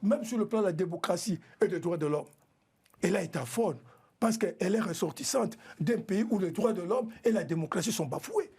même sur le plan de la démocratie et des droits de l'homme, elle a été à fond parce qu'elle est ressortissante d'un pays où les droits de l'homme et la démocratie sont bafoués.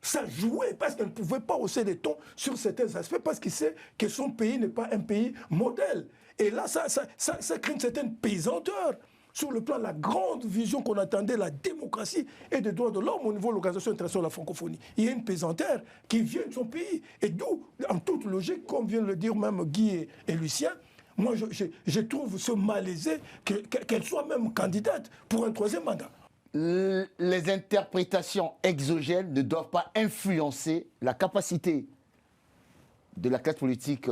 Ça jouait parce qu'elle ne pouvait pas hausser les tons sur certains aspects parce qu'il sait que son pays n'est pas un pays modèle. Et là, ça crée une certaine pesanteur sur le plan de la grande vision qu'on attendait, la démocratie et des droits de l'homme au niveau de l'Organisation internationale de la francophonie. Il y a une pesanteur qui vient de son pays. Et d'où, en toute logique, comme vient de le dire même Guy et Lucien, moi je trouve ce malaisé qu'elle soit même candidate pour un troisième mandat. Les interprétations exogènes ne doivent pas influencer la capacité de la classe politique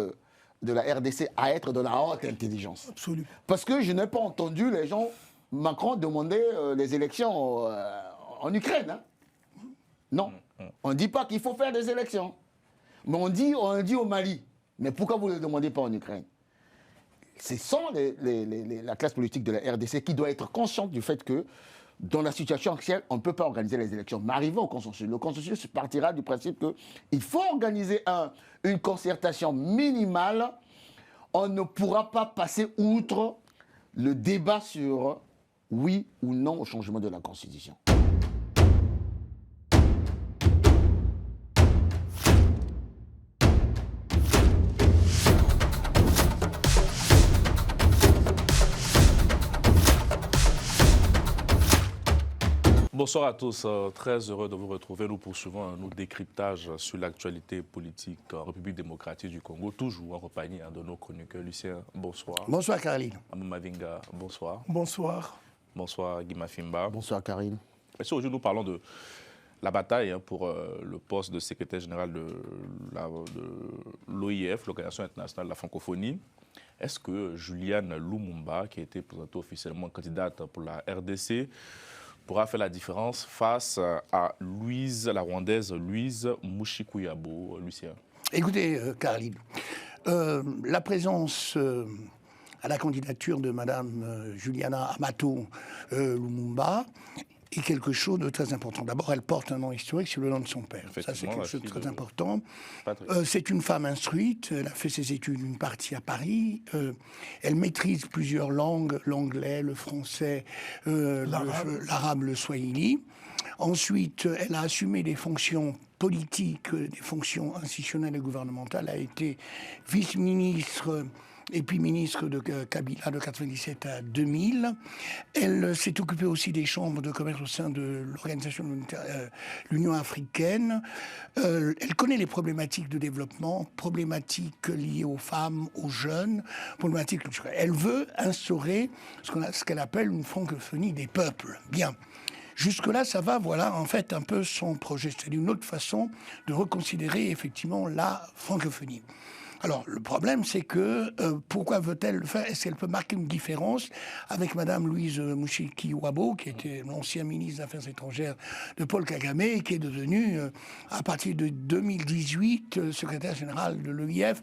de la RDC à être de la haute intelligence. Absolument. Parce que je n'ai pas entendu les gens, Macron, demander les élections en Ukraine. Hein. Non, on ne dit pas qu'il faut faire des élections. Mais on dit au Mali. Mais pourquoi vous ne le demandez pas en Ukraine? Ce sont la classe politique de la RDC qui doit être consciente du fait que dans la situation actuelle, on ne peut pas organiser les élections. Mais arrivons au consensus. Le consensus partira du principe qu'il faut organiser une concertation minimale. On ne pourra pas passer outre le débat sur oui ou non au changement de la Constitution. Bonsoir à tous, très heureux de vous retrouver. Nous poursuivons un autre décryptage sur l'actualité politique en République démocratique du Congo, toujours en compagnie de nos chroniqueurs. Lucien, bonsoir. Bonsoir Caroline. Mavinga, bonsoir. Bonsoir. Bonsoir Guy Mafimba. Bonsoir Caroline. Aujourd'hui, nous parlons de la bataille pour le poste de secrétaire général de l'OIF, l'Organisation internationale de la francophonie. Est-ce que Juliane Lumumba, qui a été présentée officiellement candidate pour la RDC, pourra faire la différence face à la Rwandaise Louise Mushikuyabo, Lucien? Écoutez, Caroline, la présence à la candidature de Madame Juliana Amato Lumumba est quelque chose de très important. D'abord, elle porte un nom historique sur le nom de son père. Ça, c'est quelque chose de très important. C'est une femme instruite. Elle a fait ses études, une partie à Paris. Elle maîtrise plusieurs langues, l'anglais, le français, l'arabe, le swahili. Ensuite, elle a assumé des fonctions politiques, des fonctions institutionnelles et gouvernementales. Elle a été vice-ministre et puis ministre de Kabila de 1997 à 2000. Elle s'est occupée aussi des chambres de commerce au sein de l'organisation de l'Union africaine. Elle connaît les problématiques de développement, problématiques liées aux femmes, aux jeunes, problématiques culturelles. Elle veut instaurer ce qu'elle appelle une francophonie des peuples. Bien. Jusque-là, ça va, voilà, en fait, un peu son projet. C'est une autre façon de reconsidérer, effectivement, la francophonie. Alors, le problème, c'est que pourquoi veut-elle le faire? Est-ce qu'elle peut marquer une différence avec Madame Louise Mushikiwabo, qui était l'ancien ministre des Affaires étrangères de Paul Kagame, et qui est devenue, à partir de 2018, secrétaire général de l'OIF,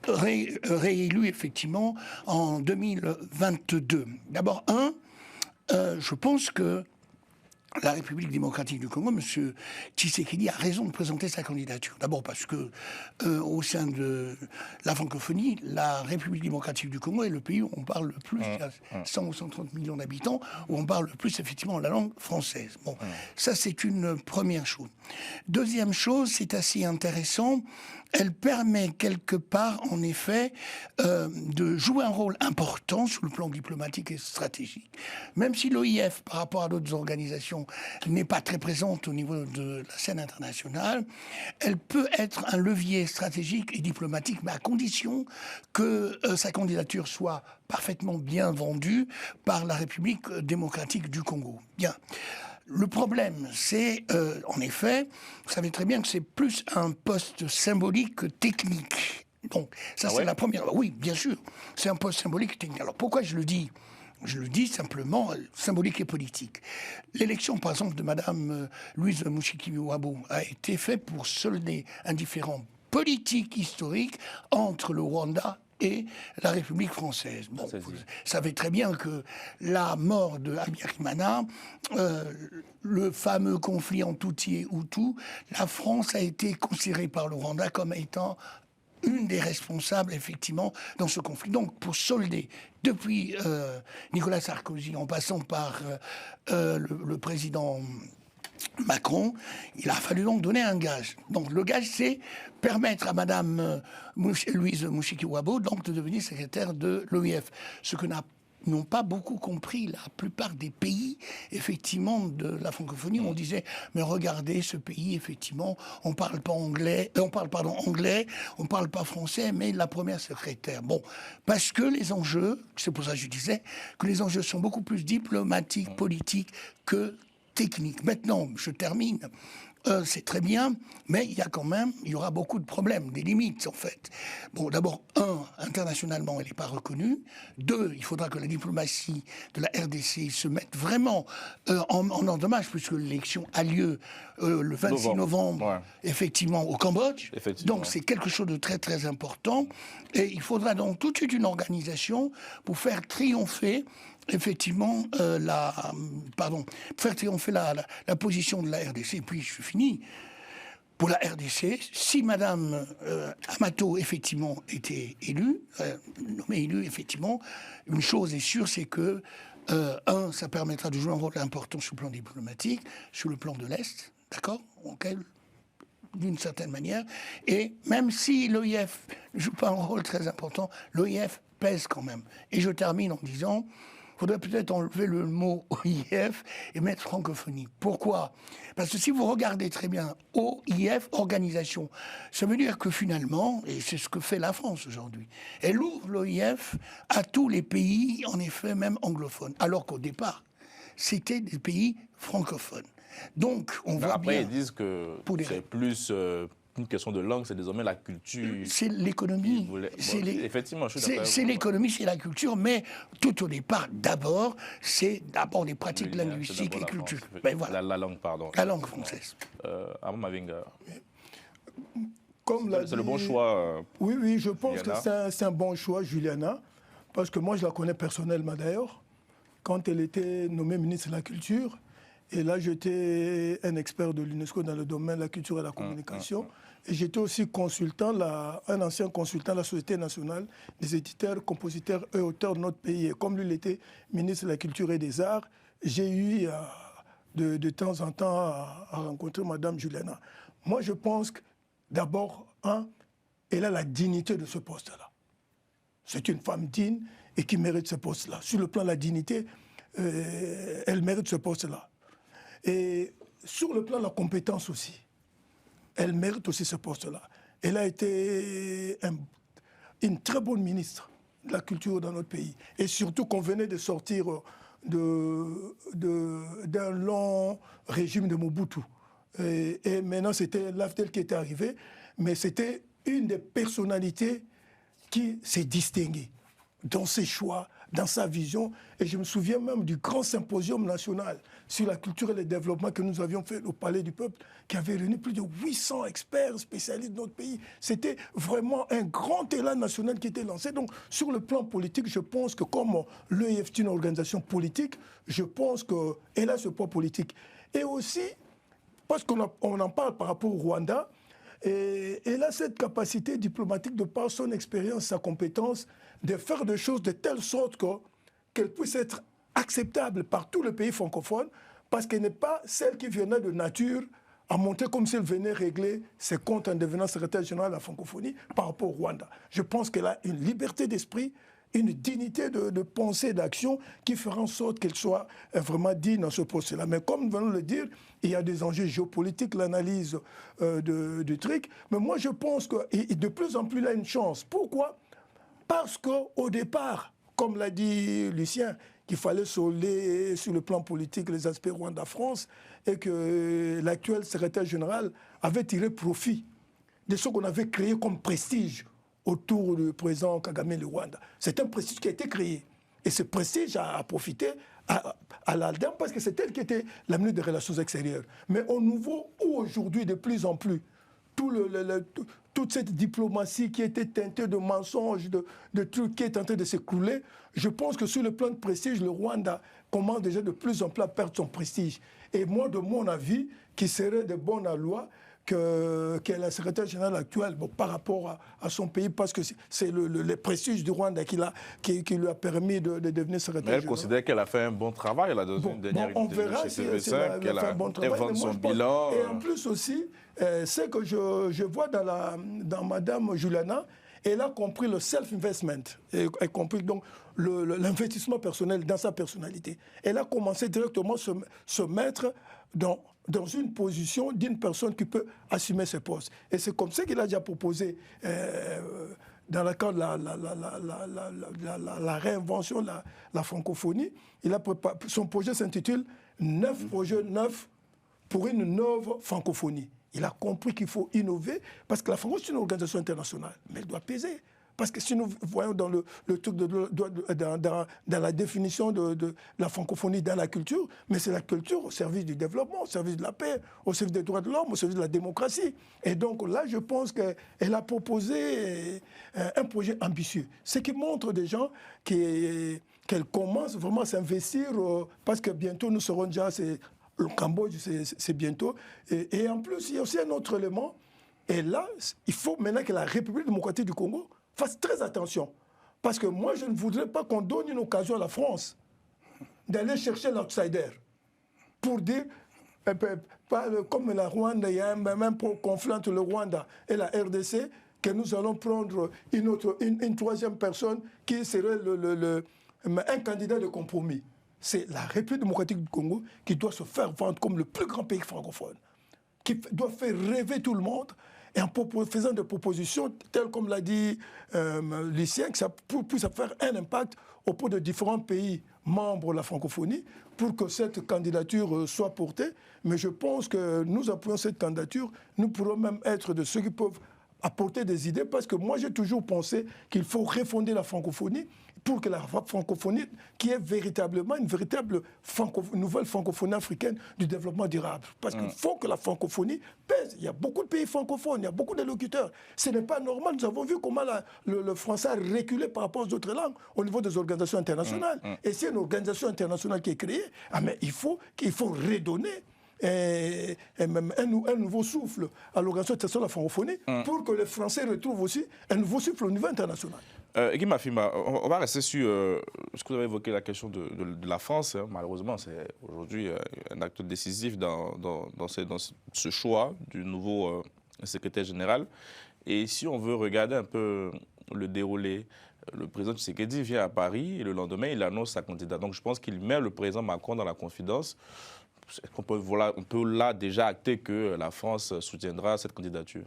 réélue, effectivement, en 2022. D'abord, je pense que la République démocratique du Congo, M. Tshisekedi a raison de présenter sa candidature. D'abord parce que, au sein de la francophonie, la République démocratique du Congo est le pays où on parle le plus, il y a 100 ou 130 millions d'habitants, où on parle le plus effectivement la langue française. Bon, ça c'est une première chose. Deuxième chose, c'est assez intéressant, elle permet quelque part, en effet, de jouer un rôle important sur le plan diplomatique et stratégique. Même si l'OIF, par rapport à d'autres organisations, n'est pas très présente au niveau de la scène internationale, elle peut être un levier stratégique et diplomatique, mais à condition que sa candidature soit parfaitement bien vendue par la République démocratique du Congo. Bien. Le problème, c'est, en effet, vous savez très bien que c'est plus un poste symbolique que technique. Donc, ça, c'est la première. Oui, bien sûr, c'est un poste symbolique et technique. Alors, pourquoi je le dis? Je le dis simplement, symbolique et politique. L'élection, par exemple, de Madame Louise Mushikiwabo a été faite pour solder un différend politique historique entre le Rwanda et la République française. Bon, vous savez très bien que la mort de Habyarimana, le fameux conflit en Tutsi et Hutu, la France a été considérée par le Rwanda comme étant une des responsables, effectivement, dans ce conflit. Donc, pour solder, depuis Nicolas Sarkozy, en passant par le président Macron, il a fallu donc donner un gage. Donc, le gage, c'est permettre à Madame Louise Mushikiwabo donc de devenir secrétaire de l'OIF. Ce que n'ont pas beaucoup compris la plupart des pays, effectivement, de la francophonie. On disait, mais regardez, ce pays, effectivement, on parle pas anglais, on parle pas français, mais la première secrétaire. Bon, parce que les enjeux, c'est pour ça que je disais, que les enjeux sont beaucoup plus diplomatiques, politiques que techniques. Maintenant, je termine. C'est très bien, mais il y aura beaucoup de problèmes, des limites en fait. Bon, d'abord, internationalement, elle n'est pas reconnue. 2, il faudra que la diplomatie de la RDC se mette vraiment en endommage, puisque l'élection a lieu le 26 novembre, effectivement, au Cambodge. Donc c'est quelque chose de très très important. Et il faudra donc tout de suite une organisation pour faire triompher effectivement faire triompher la position de la RDC. Et puis je finis. Pour la RDC, si Madame Amato effectivement était nommée élue, effectivement, une chose est sûre, c'est que ça permettra de jouer un rôle important sur le plan diplomatique, sur le plan de l'Est, d'accord, d'une certaine manière. Et même si l'OIF ne joue pas un rôle très important, l'OIF pèse quand même. Et je termine en disant, il faudrait peut-être enlever le mot OIF et mettre francophonie. Pourquoi ? Parce que si vous regardez très bien OIF, organisation, ça veut dire que finalement, et c'est ce que fait la France aujourd'hui, elle ouvre l'OIF à tous les pays, en effet, même anglophones. Alors qu'au départ, c'était des pays francophones. Donc, on voit après, bien... ils disent que c'est plus... une question de langue, c'est désormais la culture. C'est l'économie. Effectivement, je suis d'accord. C'est l'économie, c'est la culture, mais tout au départ, c'est d'abord les pratiques linguistiques et culturelles. Ben voilà. La langue, pardon. La langue française. Mavinga. C'est le bon choix. Oui, je pense que c'est un bon choix, Juliana, parce que moi, je la connais personnellement d'ailleurs, quand elle était nommée ministre de la Culture. Et là, j'étais un expert de l'UNESCO dans le domaine de la culture et de la communication. Et j'étais aussi un ancien consultant de la Société nationale des éditeurs, compositeurs et auteurs de notre pays. Et comme lui, il était ministre de la Culture et des Arts, j'ai eu de temps en temps à rencontrer Madame Juliana. Moi, je pense que d'abord, elle a la dignité de ce poste-là. C'est une femme digne et qui mérite ce poste-là. Sur le plan de la dignité, elle mérite ce poste-là. Et sur le plan de la compétence aussi, elle mérite aussi ce poste-là. Elle a été une très bonne ministre de la culture dans notre pays. Et surtout qu'on venait de sortir d'un long régime de Mobutu. Et maintenant, c'était l'Afdel qui était arrivé, mais c'était une des personnalités qui s'est distinguée dans ses choix, dans sa vision. Et je me souviens même du grand symposium national sur la culture et le développement que nous avions fait au Palais du Peuple, qui avait réuni plus de 800 experts spécialistes de notre pays. C'était vraiment un grand élan national qui était lancé. Donc, sur le plan politique, je pense que comme l'EIF est une organisation politique, je pense qu'elle a ce poids politique. Et aussi, parce qu'on en parle par rapport au Rwanda, et elle a cette capacité diplomatique de par son expérience, sa compétence, de faire des choses de telle sorte qu'elle puisse être acceptable par tous les pays francophones, parce qu'elle n'est pas celle qui venait de nature à monter comme si elle venait régler ses comptes en devenant secrétaire général de la francophonie par rapport au Rwanda. Je pense qu'elle a une liberté d'esprit, une dignité de pensée et d'action qui fera en sorte qu'elle soit vraiment digne dans ce poste-là. Mais comme nous venons de le dire, il y a des enjeux géopolitiques, l'analyse du truc. Mais moi, je pense que de plus en plus, il a une chance. Pourquoi ? Parce qu'au départ, comme l'a dit Lucien, qu'il fallait solder sur le plan politique les aspects Rwanda-France et que l'actuel secrétaire général avait tiré profit de ce qu'on avait créé comme prestige autour du président Kagame le Rwanda. C'est un prestige qui a été créé. Et ce prestige a profité à l'ALDEM parce que c'est elle qui était la ministre des Relations extérieures. Mais au nouveau, où aujourd'hui, de plus en plus, toute cette diplomatie qui était teintée de mensonges, de trucs qui est en train de s'écrouler, je pense que sur le plan de prestige, le Rwanda commence déjà de plus en plus à perdre son prestige. Et moi, de mon avis, qui serait de bonne loi, que la secrétaire générale actuelle, bon, par rapport à son pays, parce que c'est le prestige du Rwanda qui lui a permis de devenir secrétaire Mais elle générale. considère qu'elle a fait un bon travail là, dans une dernière on interview verra chez si TV5, elle a fait un bon travail. elle vend son bilan. Et en plus aussi, c'est que je vois dans Madame Juliana, elle a compris le self-investment, elle a compris donc l'investissement personnel dans sa personnalité. Elle a commencé directement à se mettre dans une position d'une personne qui peut assumer ses postes. Et c'est comme ça qu'il a déjà proposé, dans le cadre de la réinvention de la francophonie, son projet s'intitule « 9 projets neufs pour une nouvelle francophonie ». Il a compris qu'il faut innover parce que la francophonie, c'est une organisation internationale, mais elle doit peser. Parce que si nous voyons dans le truc dans la définition de la francophonie dans la culture, mais c'est la culture au service du développement, au service de la paix, au service des droits de l'homme, au service de la démocratie. Et donc là, je pense qu'elle a proposé un projet ambitieux. Ce qui montre des gens qu'elle commence vraiment à s'investir parce que bientôt nous serons déjà, le Cambodge, c'est bientôt. Et en plus, il y a aussi un autre élément. Et là, il faut maintenant que la République démocratique du Congo fasse très attention. Parce que moi, je ne voudrais pas qu'on donne une occasion à la France d'aller chercher l'outsider pour dire, comme la Rwanda, il y a même conflit entre le Rwanda et la RDC, que nous allons prendre une troisième personne qui serait un candidat de compromis. C'est la République démocratique du Congo qui doit se faire vendre comme le plus grand pays francophone, qui doit faire rêver tout le monde, et en faisant des propositions, telles comme l'a dit Lucien, que ça puisse faire un impact auprès de différents pays membres de la francophonie pour que cette candidature soit portée. Mais je pense que nous appuyons cette candidature, nous pourrons même être de ceux qui peuvent apporter des idées, parce que moi j'ai toujours pensé qu'il faut refonder la francophonie pour que la francophonie, qui est véritablement une véritable nouvelle francophonie africaine du développement durable. Parce qu'il faut que la francophonie pèse. Il y a beaucoup de pays francophones, il y a beaucoup de locuteurs. Ce n'est pas normal. Nous avons vu comment le français a reculé par rapport aux autres langues au niveau des organisations internationales. Et c'est une organisation internationale qui est créée, mais il faut redonner même un nouveau souffle à l'organisation internationale de la francophonie pour que les Français retrouvent aussi un nouveau souffle au niveau international. Guy Mafima, on va rester sur ce que vous avez évoqué, la question de la France. Hein. Malheureusement, c'est aujourd'hui un acte décisif dans ce choix du nouveau secrétaire général. Et si on veut regarder un peu le déroulé, le président Tshisekedi vient à Paris et le lendemain, il annonce sa candidature. Donc je pense qu'il met le président Macron dans la confidence. On peut là déjà acter que la France soutiendra cette candidature?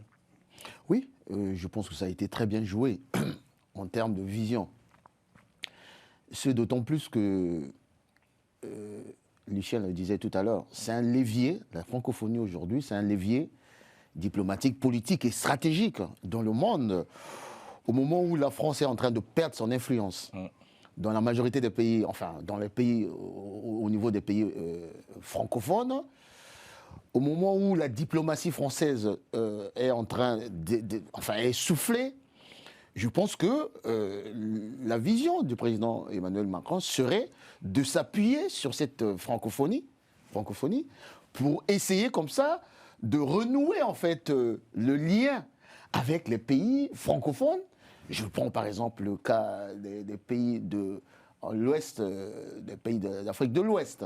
Oui, je pense que ça a été très bien joué en termes de vision. C'est d'autant plus que, Lucien le disait tout à l'heure, c'est un levier, la francophonie aujourd'hui, c'est un levier diplomatique, politique et stratégique dans le monde, au moment où la France est en train de perdre son influence. Dans la majorité des pays, enfin, dans les pays, au niveau des pays francophones, au moment où la diplomatie française est en train est soufflée, je pense que la vision du président Emmanuel Macron serait de s'appuyer sur cette francophonie pour essayer comme ça de renouer en fait le lien avec les pays francophones. Je prends par exemple le cas des pays de l'Ouest, des pays d'Afrique de l'Ouest,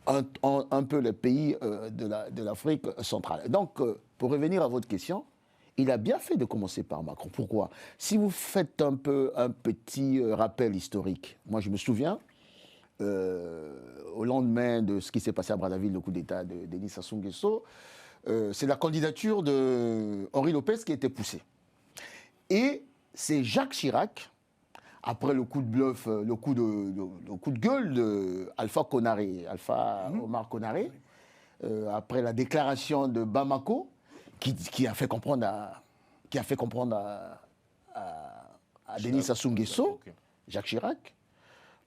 un peu les pays de l'Afrique centrale. Donc, pour revenir à votre question, il a bien fait de commencer par Macron. Pourquoi? Si vous faites un petit rappel historique, moi je me souviens, au lendemain de ce qui s'est passé à Brazzaville, le coup d'État de Denis Sassou Nguesso, c'est la candidature de Henri Lopez qui a été poussée. Et c'est Jacques Chirac, après le coup de bluff, le coup de gueule de Alpha Omar Konaré, après la déclaration de Bamako, qui a fait comprendre à Denis Sassou Nguesso, Jacques Chirac,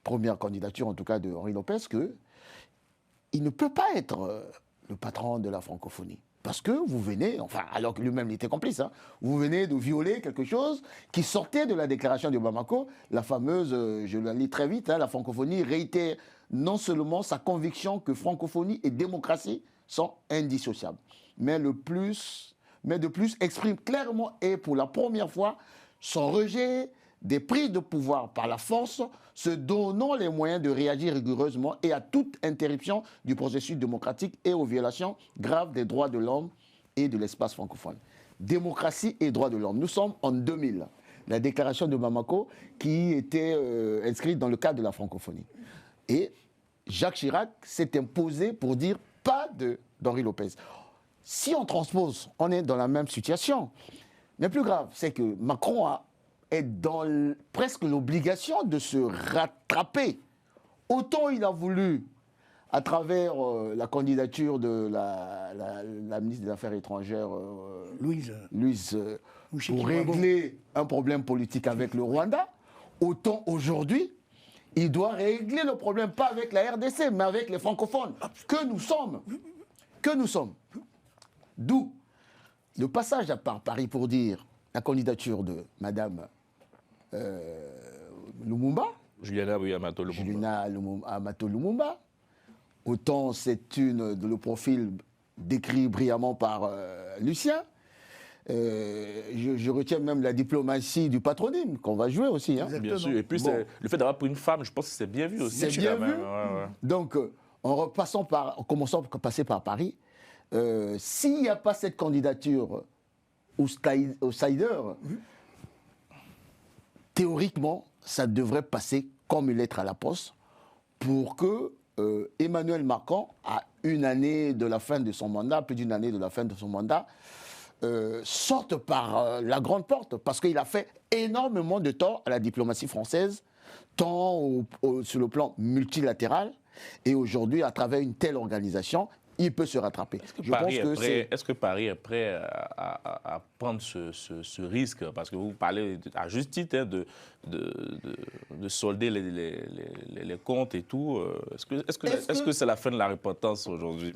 première candidature en tout cas de Henri Lopez, qu'il ne peut pas être le patron de la francophonie. Parce que vous venez, enfin, alors que lui-même était complice, hein, vous venez de violer quelque chose qui sortait de la déclaration de Bamako, la fameuse, je la lis très vite, hein, la francophonie réitère non seulement sa conviction que francophonie et démocratie sont indissociables. Mais de plus, exprime clairement et pour la première fois son rejet des prises de pouvoir par la force, se donnant les moyens de réagir rigoureusement et à toute interruption du processus démocratique et aux violations graves des droits de l'homme et de l'espace francophone. Démocratie et droits de l'homme. Nous sommes en 2000. La déclaration de Bamako qui était inscrite dans le cadre de la francophonie. Et Jacques Chirac s'est imposé pour dire pas d'Henri Lopez. Si on transpose, on est dans la même situation. Mais plus grave, c'est que Macron est dans presque l'obligation de se rattraper. Autant il a voulu, à travers la candidature de la ministre des Affaires étrangères, Louise pour régler un problème politique avec le Rwanda, autant aujourd'hui, il doit régler le problème, pas avec la RDC, mais avec les francophones, que nous sommes. D'où le passage à Paris pour dire la candidature de Madame Lumumba, Juliana Amato Lumumba. Juliana Amato Lumumba. Autant c'est le profil décrit brillamment par Lucien. Je retiens même la diplomatie du patronyme qu'on va jouer aussi. Hein. Bien sûr. Et puis le fait d'avoir pris une femme, je pense que c'est bien vu aussi. C'est bien vu. Ouais. Donc, en commençant par passer par Paris, s'il n'y a pas cette candidature outsider, théoriquement, ça devrait passer comme une lettre à la poste pour que Emmanuel Macron, à une année de la fin de son mandat, plus d'une année de la fin de son mandat, sorte par la grande porte, parce qu'il a fait énormément de tort à la diplomatie française, tant sur le plan multilatéral, et aujourd'hui, à travers une telle organisation, il peut se rattraper. Est-ce que Paris est prêt à prendre ce risque? Parce que vous parlez à juste titre de solder les comptes et tout. Est-ce que c'est la fin de la repentance aujourd'hui?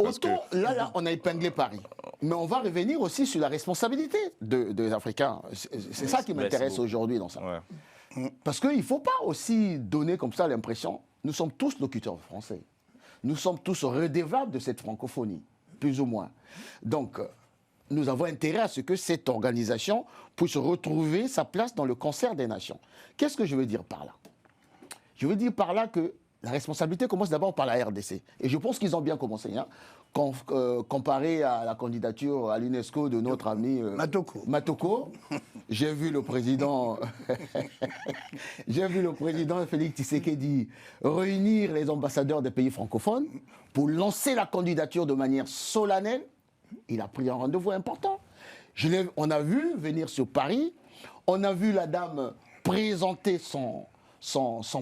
Là, on a épinglé Paris. Mais on va revenir aussi sur la responsabilité des Africains. C'est ça qui m'intéresse aujourd'hui dans ça. Ouais. Parce qu'il ne faut pas aussi donner comme ça l'impression, nous sommes tous locuteurs français. Nous sommes tous redevables de cette francophonie, plus ou moins. Donc, nous avons intérêt à ce que cette organisation puisse retrouver sa place dans le concert des nations. Qu'est-ce que je veux dire par là? Je veux dire par là que la responsabilité commence d'abord par la RDC. Et je pense qu'ils ont bien commencé. Hein, comparé à la candidature à l'UNESCO de notre ami Matoko, j'ai vu le président Félix Tshisekedi réunir les ambassadeurs des pays francophones pour lancer la candidature de manière solennelle. Il a pris un rendez-vous important. On a vu venir sur Paris, on a vu la dame présenter son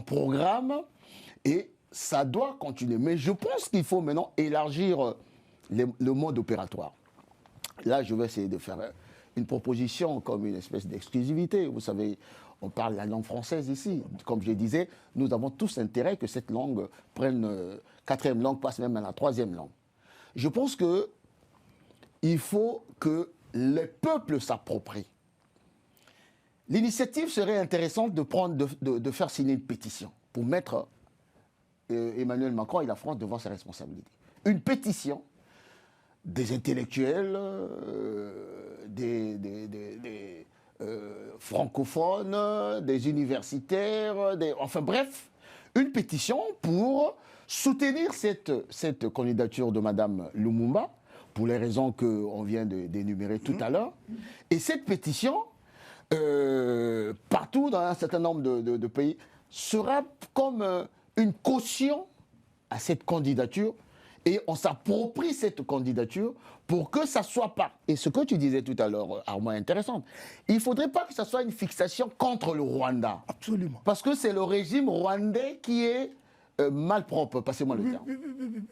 programme et ça doit continuer. Mais je pense qu'il faut maintenant élargir le mode opératoire. Là, je vais essayer de faire une proposition comme une espèce d'exclusivité. Vous savez, on parle la langue française ici. Comme je disais, nous avons tous intérêt que cette langue prenne quatrième langue, passe même à la troisième langue. Je pense qu'il faut que les peuples s'approprient. L'initiative serait intéressante de faire signer une pétition pour mettre Emmanuel Macron et la France devant ses responsabilités. Une pétition des intellectuels, des francophones, des universitaires, enfin bref, une pétition pour soutenir cette candidature de Mme Lumumba, pour les raisons qu'on vient d'énumérer tout à l'heure. Et cette pétition, partout dans un certain nombre de pays, sera comme une caution à cette candidature et on s'approprie cette candidature pour que ça ne soit pas, et ce que tu disais tout à l'heure, Armand, intéressant, il ne faudrait pas que ça soit une fixation contre le Rwanda. Absolument. Parce que c'est le régime rwandais qui est malpropre, passez-moi le terme.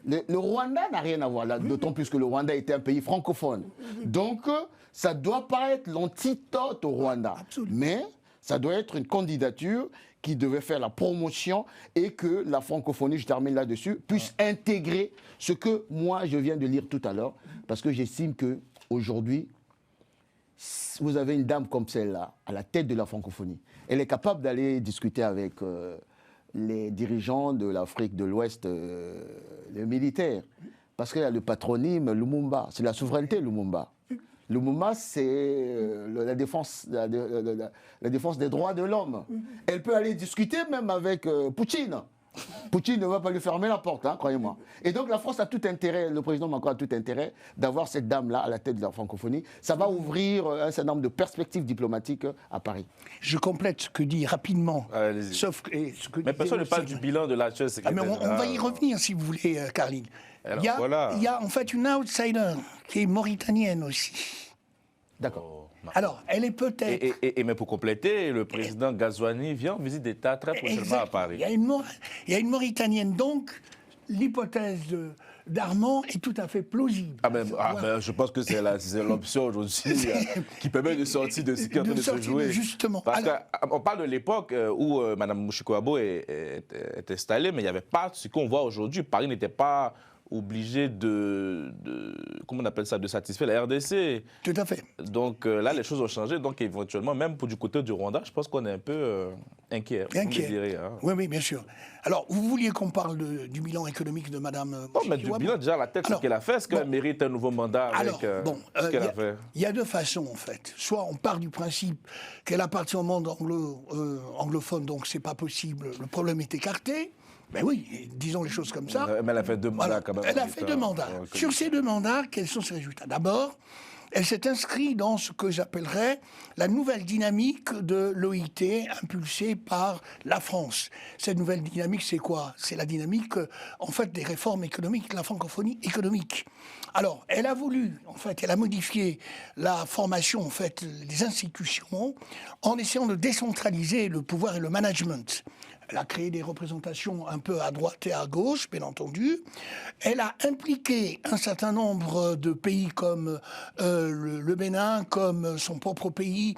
Le Rwanda n'a rien à voir là, d'autant plus que le Rwanda était un pays francophone. Donc, ça ne doit pas être l'antidote au Rwanda. Absolument. Mais ça doit être une candidature qui devait faire la promotion et que la francophonie, je termine là-dessus, puisse intégrer ce que moi je viens de lire tout à l'heure, parce que j'estime qu'aujourd'hui, vous avez une dame comme celle-là, à la tête de la francophonie. Elle est capable d'aller discuter avec les dirigeants de l'Afrique de l'Ouest, les militaires. Parce qu'il y a le patronyme Lumumba, c'est la souveraineté Lumumba. Lumumba, c'est la défense des droits de l'homme. Elle peut aller discuter même avec Poutine. Poutine ne va pas lui fermer la porte, hein, croyez-moi. Et donc la France a tout intérêt, le président Macron a tout intérêt d'avoir cette dame-là à la tête de la francophonie. Ça va ouvrir un certain nombre de perspectives diplomatiques à Paris. Je complète ce que dit rapidement. Allez-y. Sauf que, ce que Mais personne ne parle du bilan de la chaise. mais on va y revenir si vous voulez, Carline. Alors, Il voilà. y a en fait une outsider qui est mauritanienne aussi. D'accord. Alors, elle est peut-être... Mais pour compléter, le président Ghazouani vient en visite d'État très prochainement à Exact. Paris. Il y a une Mauritanienne, donc l'hypothèse d'Armand est tout à fait plausible. Je pense que c'est l'option aujourd'hui qui permet de sortir de ce qui est en train de se jouer. Justement. Parce qu'on parle de l'époque où Mme Mouchikoabo est installée, mais il n'y avait pas ce qu'on voit aujourd'hui. Paris n'était pas obligé comment on appelle ça, de satisfaire la RDC. Tout à fait. Donc là, les choses ont changé. Donc éventuellement, même du côté du Rwanda, je pense qu'on est un peu inquiet. Oui, bien sûr. Alors, vous vouliez qu'on parle du bilan économique de Mme mais du bilan, déjà, la tête, ce qu'elle a fait, est-ce qu'elle mérite un nouveau mandat avec ce qu'elle a fait? Il y a deux façons, en fait. Soit on part du principe qu'elle appartient au monde anglophone, donc c'est pas possible, le problème est écarté. Ben oui, disons les choses comme ça. Mais elle a fait 2 mandats quand même. Elle a fait 2 mandats. Sur ces 2 mandats, quels sont ses résultats? D'abord, elle s'est inscrite dans ce que j'appellerais la nouvelle dynamique de l'OIT impulsée par la France. Cette nouvelle dynamique, c'est quoi? C'est la dynamique, en fait, des réformes économiques, de la francophonie économique. Alors, elle a voulu, en fait, elle a modifié la formation, en fait, des institutions en essayant de décentraliser le pouvoir et le management. Elle a créé des représentations un peu à droite et à gauche, bien entendu. Elle a impliqué un certain nombre de pays comme le Bénin, comme son propre pays,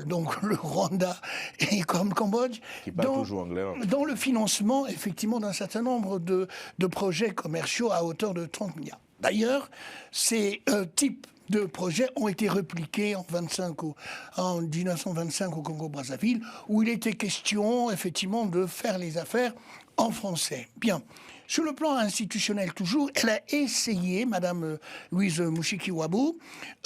donc le Rwanda et comme le Cambodge, qui parle toujours anglais, dans le financement, effectivement, d'un certain nombre de projets commerciaux à hauteur de 30 milliards. D'ailleurs, ces types de projets ont été répliqués en 1925 au Congo-Brazzaville, où il était question, effectivement, de faire les affaires en français. Bien. Sur le plan institutionnel, toujours, elle a essayé, Madame Louise Mushikiwabo,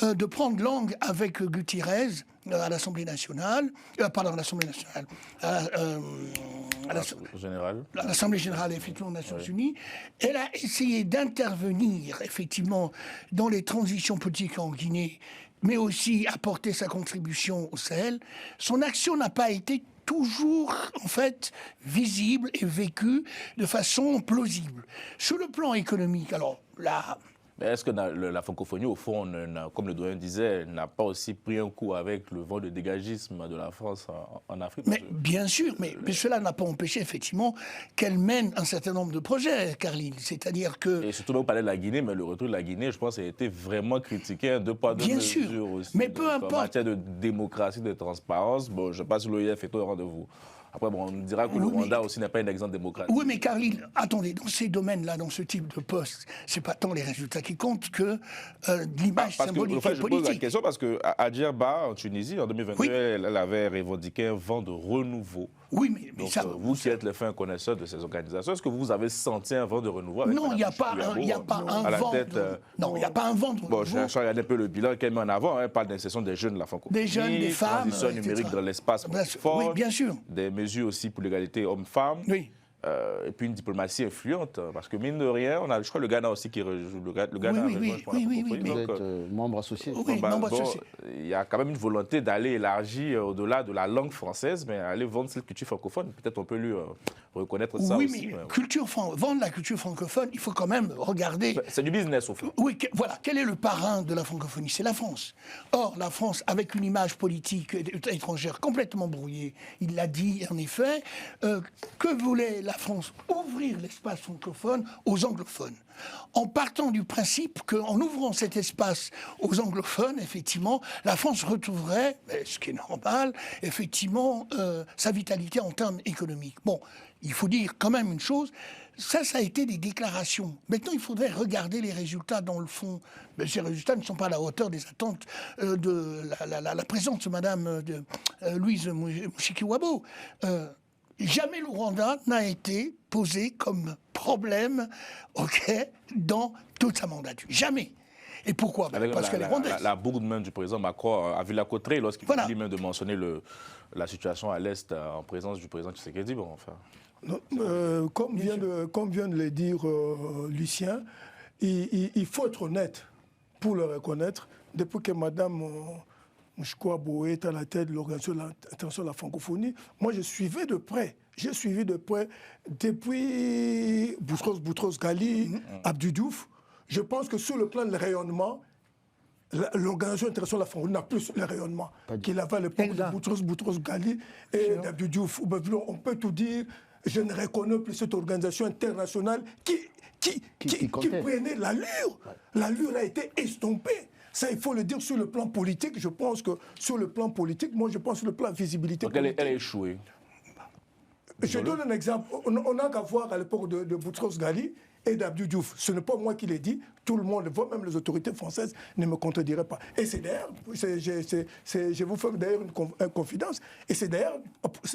de prendre langue avec Gutiérrez à l'Assemblée nationale, pardon, à l'Assemblée nationale, à l'Assemblée générale, effectivement, des Nations Unies. Elle a essayé d'intervenir, effectivement, dans les transitions politiques en Guinée, mais aussi apporter sa contribution au Sahel. Son action n'a pas été toujours, en fait, visible et vécue de façon plausible. Sur le plan économique, alors, là... Mais est-ce que la francophonie, au fond, comme le doyen disait, n'a pas aussi pris un coup avec le vent de dégagisme de la France en Afrique? Mais bien sûr, mais cela n'a pas empêché, effectivement, qu'elle mène un certain nombre de projets, Carline. C'est-à-dire que... Et surtout, vous parlez de la Guinée, mais le retour de la Guinée, je pense, a été vraiment critiqué, deux poids, deux mesures aussi. Mais peu importe. En matière de démocratie, de transparence, bon, je ne sais pas si l'OIF est au rendez-vous. Après, bon, on dira que le Rwanda aussi n'est pas un exemple démocratique. Oui, mais Carline, attendez, dans ces domaines-là, dans ce type de poste, c'est pas tant les résultats qui comptent que l'image symbolique et politique. Je pose la question parce qu'à Djerba, en Tunisie, en 2022, elle avait revendiqué un vent de renouveau. Oui, mais donc, ça... vous qui êtes le fin connaisseur de ces organisations, est-ce que vous avez senti un vent de renouveau avec Non, il n'y a pas un vent Non, il n'y a pas un vent de renouveau. Bon, je regarde un peu le bilan qu'elle met en avant. Elle parle d'insertion des jeunes de la francophonie. Des jeunes, des femmes. Transition numérique dans l'espace fort. Oui, bien sûr. Des mesures aussi pour l'égalité homme-femme. Oui. Et puis une diplomatie influente, parce que mine de rien, on a, je crois, le Ghana aussi qui rejoue. Le Ghana vous êtes membre associé. Oui, membre associé. Il y a quand même une volonté d'aller élargir au-delà de la langue française, mais aller vendre cette culture francophone. Peut-être on peut lui reconnaître ça aussi. Oui, mais vendre la culture francophone, il faut quand même regarder... C'est du business, au fond. Oui, voilà. Quel est le parrain de la francophonie? C'est la France. Or, la France, avec une image politique étrangère complètement brouillée, il l'a dit, en effet, que voulait la France? Ouvrir l'espace francophone aux anglophones. En partant du principe qu'en ouvrant cet espace aux anglophones, effectivement, la France retrouverait, ce qui est normal, effectivement, sa vitalité en termes économiques. Bon, il faut dire quand même une chose, ça a été des déclarations. Maintenant, il faudrait regarder les résultats dans le fond. Mais ces résultats ne sont pas à la hauteur des attentes de la présence de Madame Louise Mushikiwabo. Jamais le Rwanda n'a été posé comme problème, dans toute sa mandature. Jamais. Et pourquoi? Parce qu'elle est rwandaise. La bourde même du président Macron a vu la côté lorsqu'il Voilà. lui-même de mentionner la situation à l'Est en présence du président Tshisekedi. Bon, enfin. Non, comme vient de le dire Lucien, il faut être honnête pour le reconnaître. Depuis que Mme Mouchkouabo est à la tête de l'Organisation internationale de la francophonie, moi je suivais de près. J'ai suivi de près depuis Boutros Ghali, Abdou Diouf. Je pense que sur le plan de rayonnement, l'Organisation internationale de la francophonie n'a plus le rayonnement qu'il avait à l'époque de Boutros Ghali et d'Abdou Diouf. On peut tout dire. Je ne reconnais plus cette organisation internationale qui prenait l'allure. L'allure a été estompée. Ça, il faut le dire sur le plan politique. Je pense que sur le plan politique, moi je pense sur le plan visibilité politique. Elle a échoué. Je donne un exemple. On n'a qu'à voir à l'époque de Boutros Ghali et d'Abdou Diouf. Ce n'est pas moi qui l'ai dit. Tout le monde, même les autorités françaises, ne me contrediraient pas. Et c'est d'ailleurs, je vous fais d'ailleurs une confidence, et c'est d'ailleurs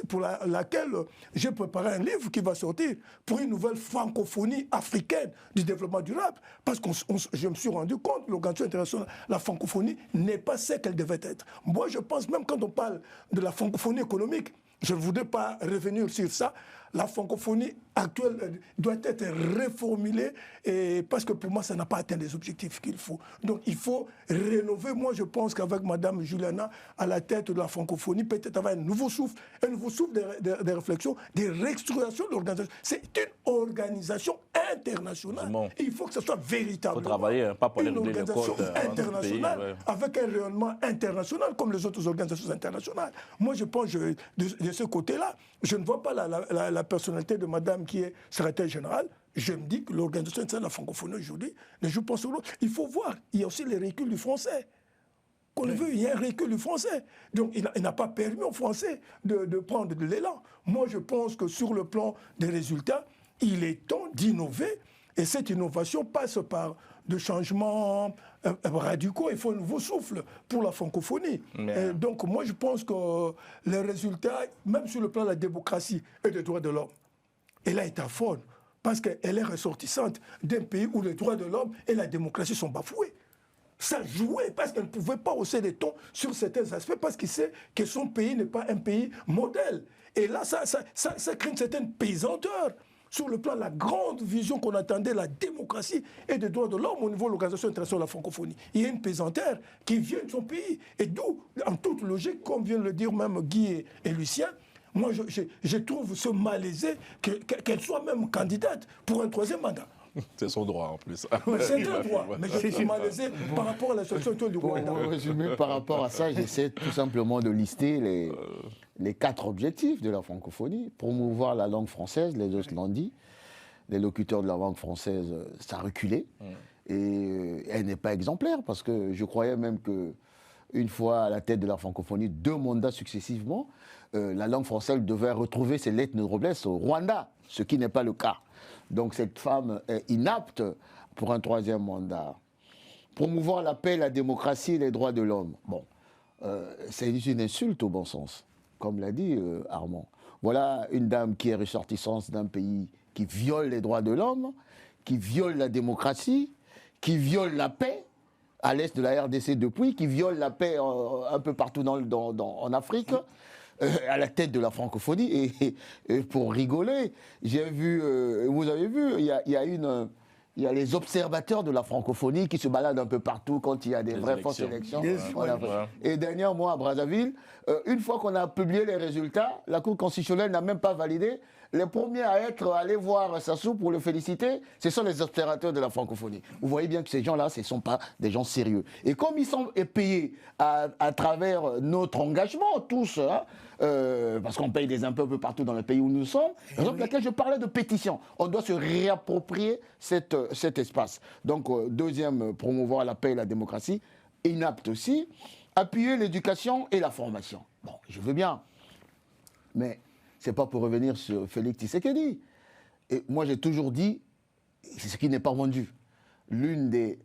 pour laquelle j'ai préparé un livre qui va sortir pour une nouvelle francophonie africaine du développement durable. Parce que je me suis rendu compte que l'Organisation internationale, la francophonie, n'est pas ce qu'elle devait être. Moi, je pense, même quand on parle de la francophonie économique, je ne voudrais pas revenir sur ça. La francophonie actuelle doit être réformulée parce que pour moi, ça n'a pas atteint les objectifs qu'il faut. Donc il faut rénover. Moi, je pense qu'avec Mme Juliana à la tête de la francophonie, peut-être avoir un nouveau souffle de réflexion, de restructuration de l'organisation. C'est une organisation internationale. Il faut que ce soit véritablement travailler, pas pour une organisation internationale pays, avec un rayonnement international comme les autres organisations internationales. Moi, je pense de ce côté-là, je ne vois pas la personnalité de madame qui est secrétaire générale. Je me dis que l'Organisation internationale de la francophonie aujourd'hui ne joue pas sur l'autre. Il faut voir, il y a aussi les reculs du français. Qu'on le veut, il y a un recul du français. Donc il n'a pas permis aux Français de prendre de l'élan. Moi, je pense que sur le plan des résultats, il est temps d'innover. Et cette innovation passe par de changements radicaux. Il faut un nouveau souffle pour la francophonie. Donc moi, je pense que les résultats, même sur le plan de la démocratie et des droits de l'homme, elle a été à fond parce qu'elle est ressortissante d'un pays où les droits de l'homme et la démocratie sont bafoués. Ça jouait parce qu'elle ne pouvait pas hausser les tons sur certains aspects parce qu'il sait que son pays n'est pas un pays modèle. Et là, ça crée une certaine pesanteur sur le plan de la grande vision qu'on attendait, la démocratie et des droits de l'homme au niveau de l'Organisation internationale de la francophonie. Il y a une pesanteur qui vient de son pays. Et d'où, en toute logique, comme vient de le dire même Guy et Lucien, moi je trouve ce malaisé qu'elle soit même candidate pour un troisième mandat. C'est son droit en plus. C'est un droit, mais je suis malaisé par rapport à la situation du Rwanda. Pour résumer par rapport à ça, j'essaie tout simplement de lister les 4 objectifs de la francophonie. Promouvoir la langue française, les autres l'ont dit. Les locuteurs de la langue française, ça a reculé. Et elle n'est pas exemplaire, parce que je croyais même qu'une fois à la tête de la francophonie, 2 mandats successivement, la langue française devait retrouver ses lettres de noblesse au Rwanda, ce qui n'est pas le cas. Donc cette femme est inapte pour un 3e mandat. Promouvoir la paix, la démocratie et les droits de l'homme. Bon, c'est une insulte au bon sens, comme l'a dit Armand. Voilà une dame qui est ressortissante d'un pays qui viole les droits de l'homme, qui viole la démocratie, qui viole la paix, à l'est de la RDC depuis, qui viole la paix un peu partout en Afrique. À la tête de la francophonie, et pour rigoler, j'ai vu, vous avez vu, il y a les observateurs de la francophonie qui se baladent un peu partout quand il y a des vraies fausses élections. Et dernièrement à Brazzaville, une fois qu'on a publié les résultats, la Cour constitutionnelle n'a même pas validé. Les premiers à être allés voir Sassou pour le féliciter, ce sont les observateurs de la francophonie. Vous voyez bien que ces gens-là, ce ne sont pas des gens sérieux. Et comme ils sont payés à travers notre engagement, tous, hein, parce qu'on paye des impôts un peu partout dans le pays où nous sommes, raison pour laquelle je parlais de pétition. On doit se réapproprier cet espace. Donc, deuxième, promouvoir la paix et la démocratie. Inapte aussi. Appuyer l'éducation et la formation. Bon, je veux bien, mais c'est pas pour revenir sur Félix Tshisekedi. Et moi, j'ai toujours dit, c'est ce qui n'est pas vendu. L'une des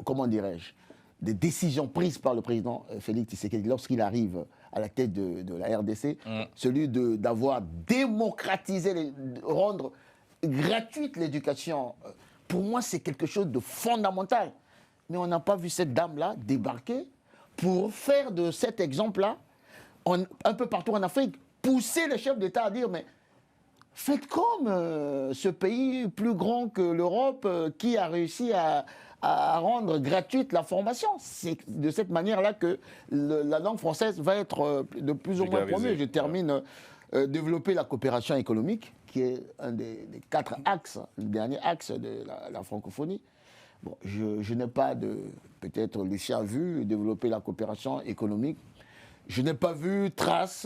comment dirais-je, des décisions prises par le président Félix Tshisekedi lorsqu'il arrive à la tête de la RDC, celui d'avoir démocratisé, rendre gratuite l'éducation. Pour moi, c'est quelque chose de fondamental. Mais on n'a pas vu cette dame-là débarquer pour faire de cet exemple-là, un peu partout en Afrique, pousser les chefs d'État à dire, mais faites comme ce pays plus grand que l'Europe qui a réussi à rendre gratuite la formation. C'est de cette manière-là que la langue française va être de plus ou moins promue. Je termine, développer la coopération économique, qui est un des 4 axes, le dernier axe de la francophonie. Bon, je n'ai pas peut-être Lucien a vu, développer la coopération économique. Je n'ai pas vu trace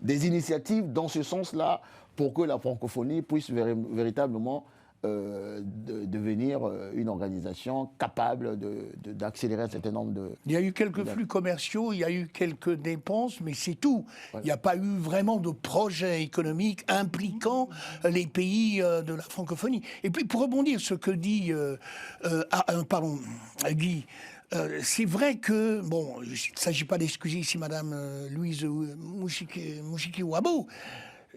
des initiatives dans ce sens-là pour que la francophonie puisse véritablement devenir une organisation capable d'accélérer un certain nombre de... Il y a eu quelques flux commerciaux, il y a eu quelques dépenses, mais c'est tout. Il n'y a pas eu vraiment de projet économique impliquant les pays de la francophonie. Et puis, pour rebondir sur ce que dit Guy, c'est vrai que, bon, il ne s'agit pas d'excuser ici Madame Louise Mouchiki-Ouabo,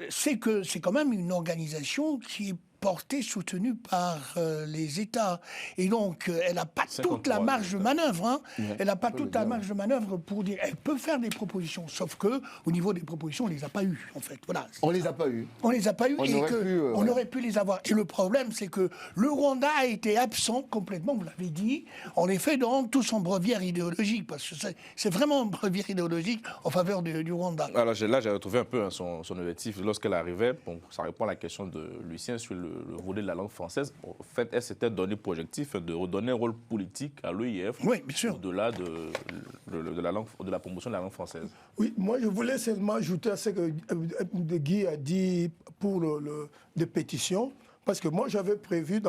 c'est que c'est quand même une organisation qui est portée, soutenue par les États. Et donc, elle n'a pas toute la marge de manœuvre. Hein. Elle n'a pas toute la marge de manœuvre pour dire... Elle peut faire des propositions, sauf que au niveau des propositions, on ne les a pas eues, en fait. Voilà. On ne les a pas eues. On ne les a pas eues on aurait pu les avoir. Et le problème, c'est que le Rwanda a été absent complètement, vous l'avez dit, en effet, dans tout son breviaire idéologique, parce que c'est vraiment un breviaire idéologique en faveur du Rwanda. Alors là, j'ai retrouvé un peu son objectif. Lorsqu'elle arrivait, bon, ça répond à la question de Lucien sur le volet de la langue française. En fait, elle s'était donné pour objectif de redonner un rôle politique à l'OIF, oui, bien sûr, au-delà de la promotion de la langue française. Oui, moi je voulais seulement ajouter à ce que Guy a dit pour des pétitions, parce que moi j'avais prévu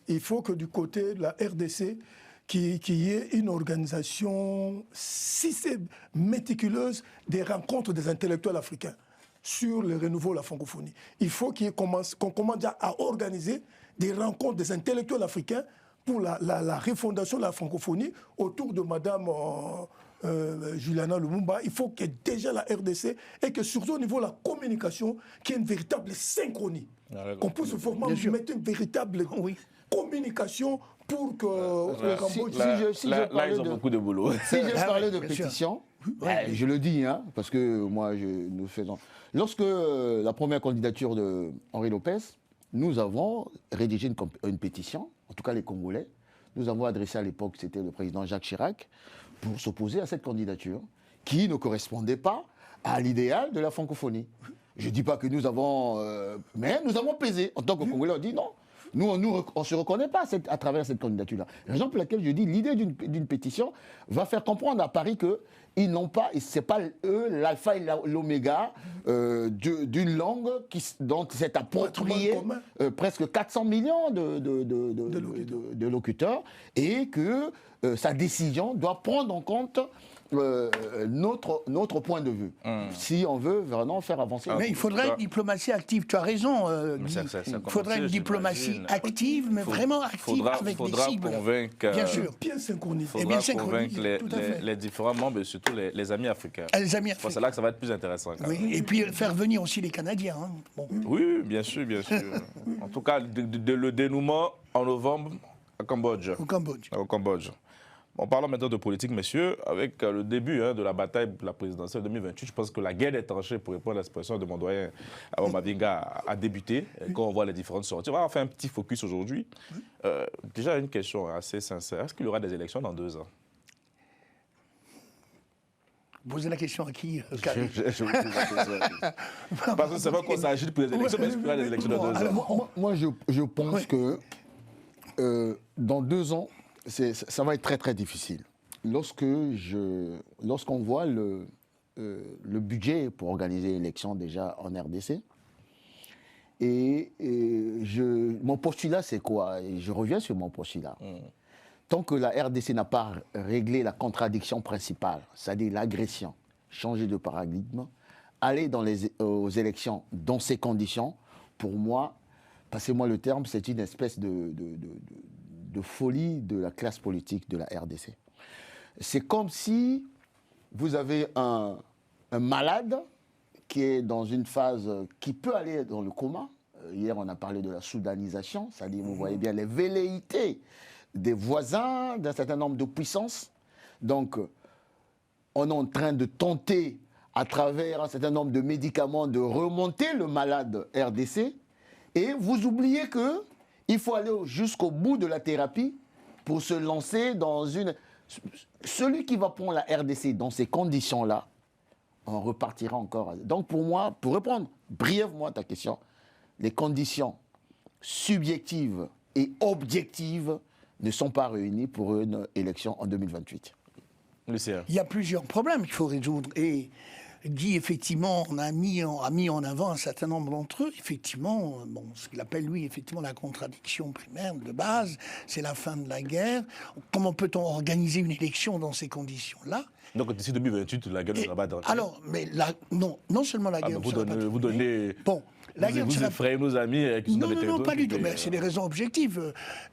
il faut que du côté de la RDC, qu'il y ait une organisation méticuleuse des rencontres des intellectuels africains sur le renouveau de la francophonie. Il faut qu'on commence déjà à organiser des rencontres des intellectuels africains pour la refondation de la francophonie autour de Madame Juliana Lumumba. Il faut que déjà la RDC et que surtout au niveau de la communication, qu'il y ait une véritable synchronie. Qu'on puisse vraiment mettre une véritable communication pour que le Cambodge... Là, ils ont beaucoup de boulot. Si je parlais de pétition, je le dis, hein, parce que moi, nous faisons... Lorsque la première candidature de Henri Lopez, nous avons rédigé une pétition, en tout cas les Congolais, nous avons adressé à l'époque, c'était le président Jacques Chirac, pour s'opposer à cette candidature, qui ne correspondait pas à l'idéal de la francophonie. Je ne dis pas que nous avons... mais nous avons pesé. En tant que Congolais, on dit non. Nous, on ne se reconnaît pas à travers cette candidature-là. Raison pour laquelle je dis l'idée d'une pétition va faire comprendre à Paris qu'ils n'ont pas, et ce n'est pas eux l'alpha et l'oméga d'une langue dont s'est approprié presque 400 millions de locuteurs, et que sa décision doit prendre en compte notre point de vue, si on veut vraiment faire avancer. Mais il faudrait une diplomatie active, tu as raison, Guy. Il faudrait une diplomatie active, mais vraiment active avec des cibles. Bien sûr. Bien synchronisé. Il faudra convaincre les différents membres, et surtout les amis africains. Les amis africains. C'est là que ça va être plus intéressant. Oui. Et puis faire venir aussi les Canadiens. Hein. Bon. Oui, bien sûr, bien sûr. En tout cas, le dénouement en novembre au Cambodge. Au Cambodge. En parlant maintenant de politique, messieurs, avec le début de la bataille pour la présidentielle 2028, je pense que la guerre des tranchées, pour répondre à l'expression de mon doyen Abou Mavinga, a débuté. Quand on voit les différentes sorties, on va faire un petit focus aujourd'hui. Déjà, une question assez sincère. Est-ce qu'il y aura des élections dans 2 ans? Posez la question à qui, Parce que c'est pas qu'on s'agit pour les élections, mais est-ce qu'il y aura des élections dans 2 ans? Moi, je pense que dans 2 ans, ça va être très très difficile. Lorsqu'on voit le budget pour organiser l'élection déjà en RDC, mon postulat c'est quoi? Et je reviens sur mon postulat. Tant que la RDC n'a pas réglé la contradiction principale, c'est-à-dire l'agression, changer de paradigme, aller aux élections dans ces conditions, pour moi, passez-moi le terme, c'est une espèce de folie de la classe politique de la RDC. C'est comme si vous avez un malade qui est dans une phase qui peut aller dans le coma, hier on a parlé de la soudanisation, c'est-à-dire vous voyez bien les velléités des voisins d'un certain nombre de puissances. Donc on est en train de tenter à travers un certain nombre de médicaments de remonter le malade RDC, et vous oubliez qu'il faut aller jusqu'au bout de la thérapie pour se lancer dans une... Celui qui va prendre la RDC dans ces conditions-là, on repartira encore. Donc pour moi, pour répondre brièvement à ta question, les conditions subjectives et objectives ne sont pas réunies pour une élection en 2028. Lucien. Il y a plusieurs problèmes qu'il faut résoudre. Et Guy, effectivement, a mis en avant un certain nombre d'entre eux. Effectivement, bon, ce qu'il appelle, lui, effectivement, la contradiction primaire de base, c'est la fin de la guerre. Comment peut-on organiser une élection dans ces conditions-là? Donc d'ici 2028, la guerre ne sera pas terminée. Alors, mais non seulement la guerre ne sera pas terminée. Vous donnez... Bon, la guerre vous effrayez nos amis qui sont dans les territoires. Non, pas du tout. Mais c'est des raisons objectives.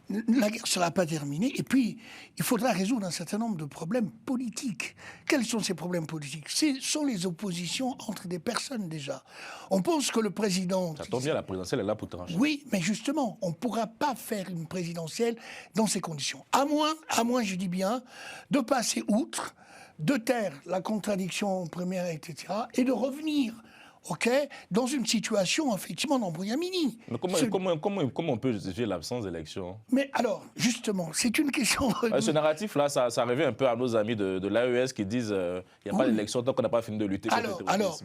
La guerre ne sera pas terminée. Et puis, il faudra résoudre un certain nombre de problèmes politiques. Quels sont ces problèmes politiques? Ce sont les oppositions entre des personnes, déjà. On pense que le président... Ça tombe bien, la présidentielle est là pour trancher. Oui, mais justement, on ne pourra pas faire une présidentielle dans ces conditions. À moins, je dis bien, de passer outre, de taire la contradiction primaire, etc., et de revenir, dans une situation, effectivement, d'embrouillamini. Mais comment on peut justifier l'absence d'élection? Mais alors, justement, c'est une question... Ce narratif-là, ça revient un peu à nos amis de l'AES qui disent qu'il n'y a pas d'élection tant qu'on n'a pas fini de lutter contre le terrorisme. Alors,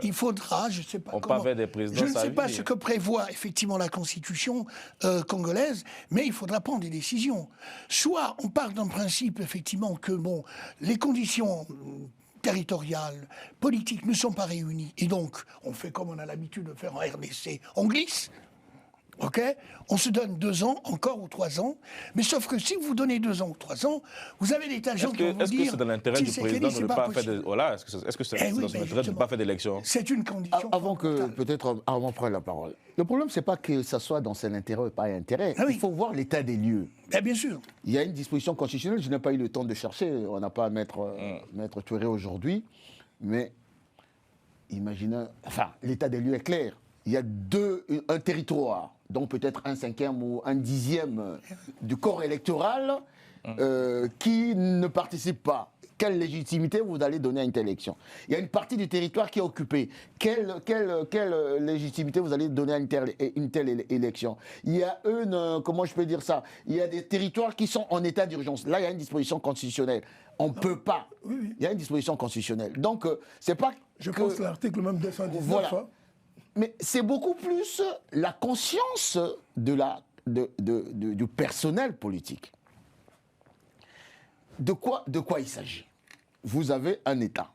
il faudra, je ne sais pas on comment... pas des présidents, je ne sais pas ce que prévoit effectivement la Constitution congolaise, mais il faudra prendre des décisions. Soit on part d'un principe, effectivement, que les conditions... territoriales, politiques ne sont pas réunies. Et donc, on fait comme on a l'habitude de faire en RDC, on glisse. On se donne 2 ans, encore ou 3 ans. Mais sauf que si vous donnez 2 ans ou 3 ans, vous avez des tas de gens qui vont vous dire... Est-ce que c'est dans l'intérêt du président de ne pas faire... Voilà, est-ce que c'est dans son intérêt de ne pas faire d'élection? C'est une condition... Avant de prendre la parole. Le problème, c'est pas que ça soit dans son intérêt ou pas intérêt. Il faut voir l'état des lieux. Bien sûr. Il y a une disposition constitutionnelle, je n'ai pas eu le temps de chercher, on n'a pas à Maître Touré aujourd'hui, mais imaginez... Enfin, l'état des lieux est clair. Il y a un territoire, donc peut-être 1/5 ou 1/10 du corps électoral qui ne participe pas. Quelle légitimité vous allez donner à une telle élection? Il y a une partie du territoire qui est occupée. Quelle légitimité vous allez donner à une telle élection? Il y a comment je peux dire ça? Il y a des territoires qui sont en état d'urgence. Là, il y a une disposition constitutionnelle. On ne peut pas. Oui. Il y a une disposition constitutionnelle. Donc, c'est pas Je pense que l'article même 219... Voilà. Mais c'est beaucoup plus la conscience du personnel politique. De quoi il s'agit? Vous avez un État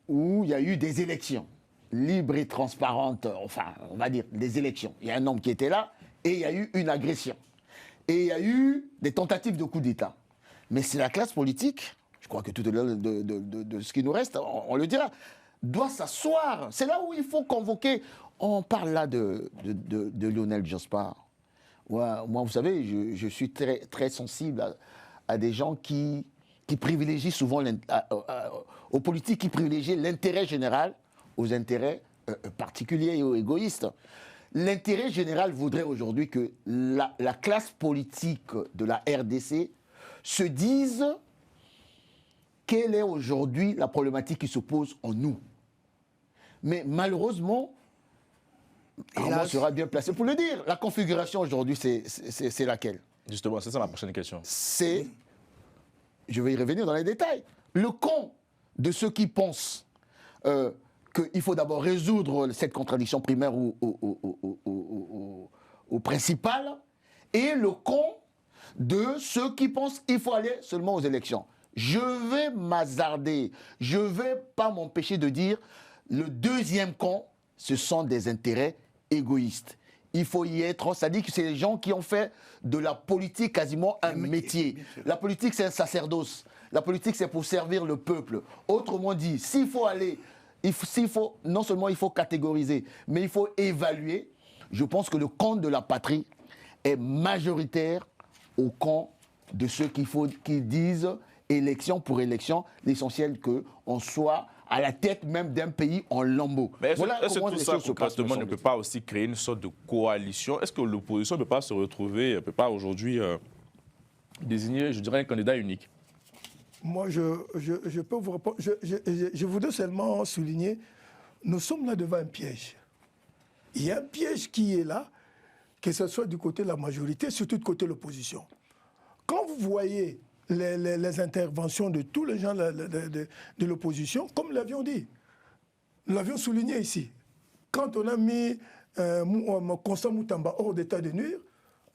où il y a eu des élections libres et transparentes, enfin, on va dire des élections. Il y a un homme qui était là et il y a eu une agression. Et il y a eu des tentatives de coup d'État. Mais c'est la classe politique, je crois que tout au long de ce qui nous reste, on le dira, doit s'asseoir. C'est là où il faut convoquer. On parle là de Lionel Jospin. Moi, vous savez, je suis très, très sensible à des gens qui privilégient souvent, aux politiques qui privilégient l'intérêt général aux intérêts particuliers et égoïstes. L'intérêt général voudrait aujourd'hui que la classe politique de la RDC se dise quelle est aujourd'hui la problématique qui se pose en nous. Mais malheureusement, Armand sera bien placé pour le dire. La configuration aujourd'hui, c'est laquelle? Justement, c'est ça ma prochaine question. C'est, je vais y revenir dans les détails, le camp de ceux qui pensent qu'il faut d'abord résoudre cette contradiction primaire ou principale, et le camp de ceux qui pensent qu'il faut aller seulement aux élections. Je vais m'hasarder, je ne vais pas m'empêcher de dire, le deuxième camp, ce sont des intérêts égoïstes. Il faut y être, c'est-à-dire que c'est les gens qui ont fait de la politique quasiment un métier. La politique, c'est un sacerdoce. La politique, c'est pour servir le peuple. Autrement dit, s'il faut aller, non seulement il faut catégoriser, mais il faut évaluer. Je pense que le camp de la patrie est majoritaire au camp de ceux qui disent élection pour élection, l'essentiel qu'on soit à la tête même d'un pays en lambeaux. Mais est-ce comment que les tout ça, choses se passent, concrètement, ne me peut semble-t-il. pas aussi créer une sorte de coalition? Est-ce que l'opposition ne peut pas se retrouver, ne peut pas aujourd'hui désigner, je dirais, un candidat unique? Moi, je peux vous répondre. Je voudrais seulement souligner, nous sommes là devant un piège. Il y a un piège qui est là, que ce soit du côté de la majorité, surtout du côté de l'opposition. Quand vous voyez les interventions de tous les gens de l'opposition, comme nous l'avions dit, nous l'avions souligné ici, quand on a mis Constant Moutamba hors d'état de nuire,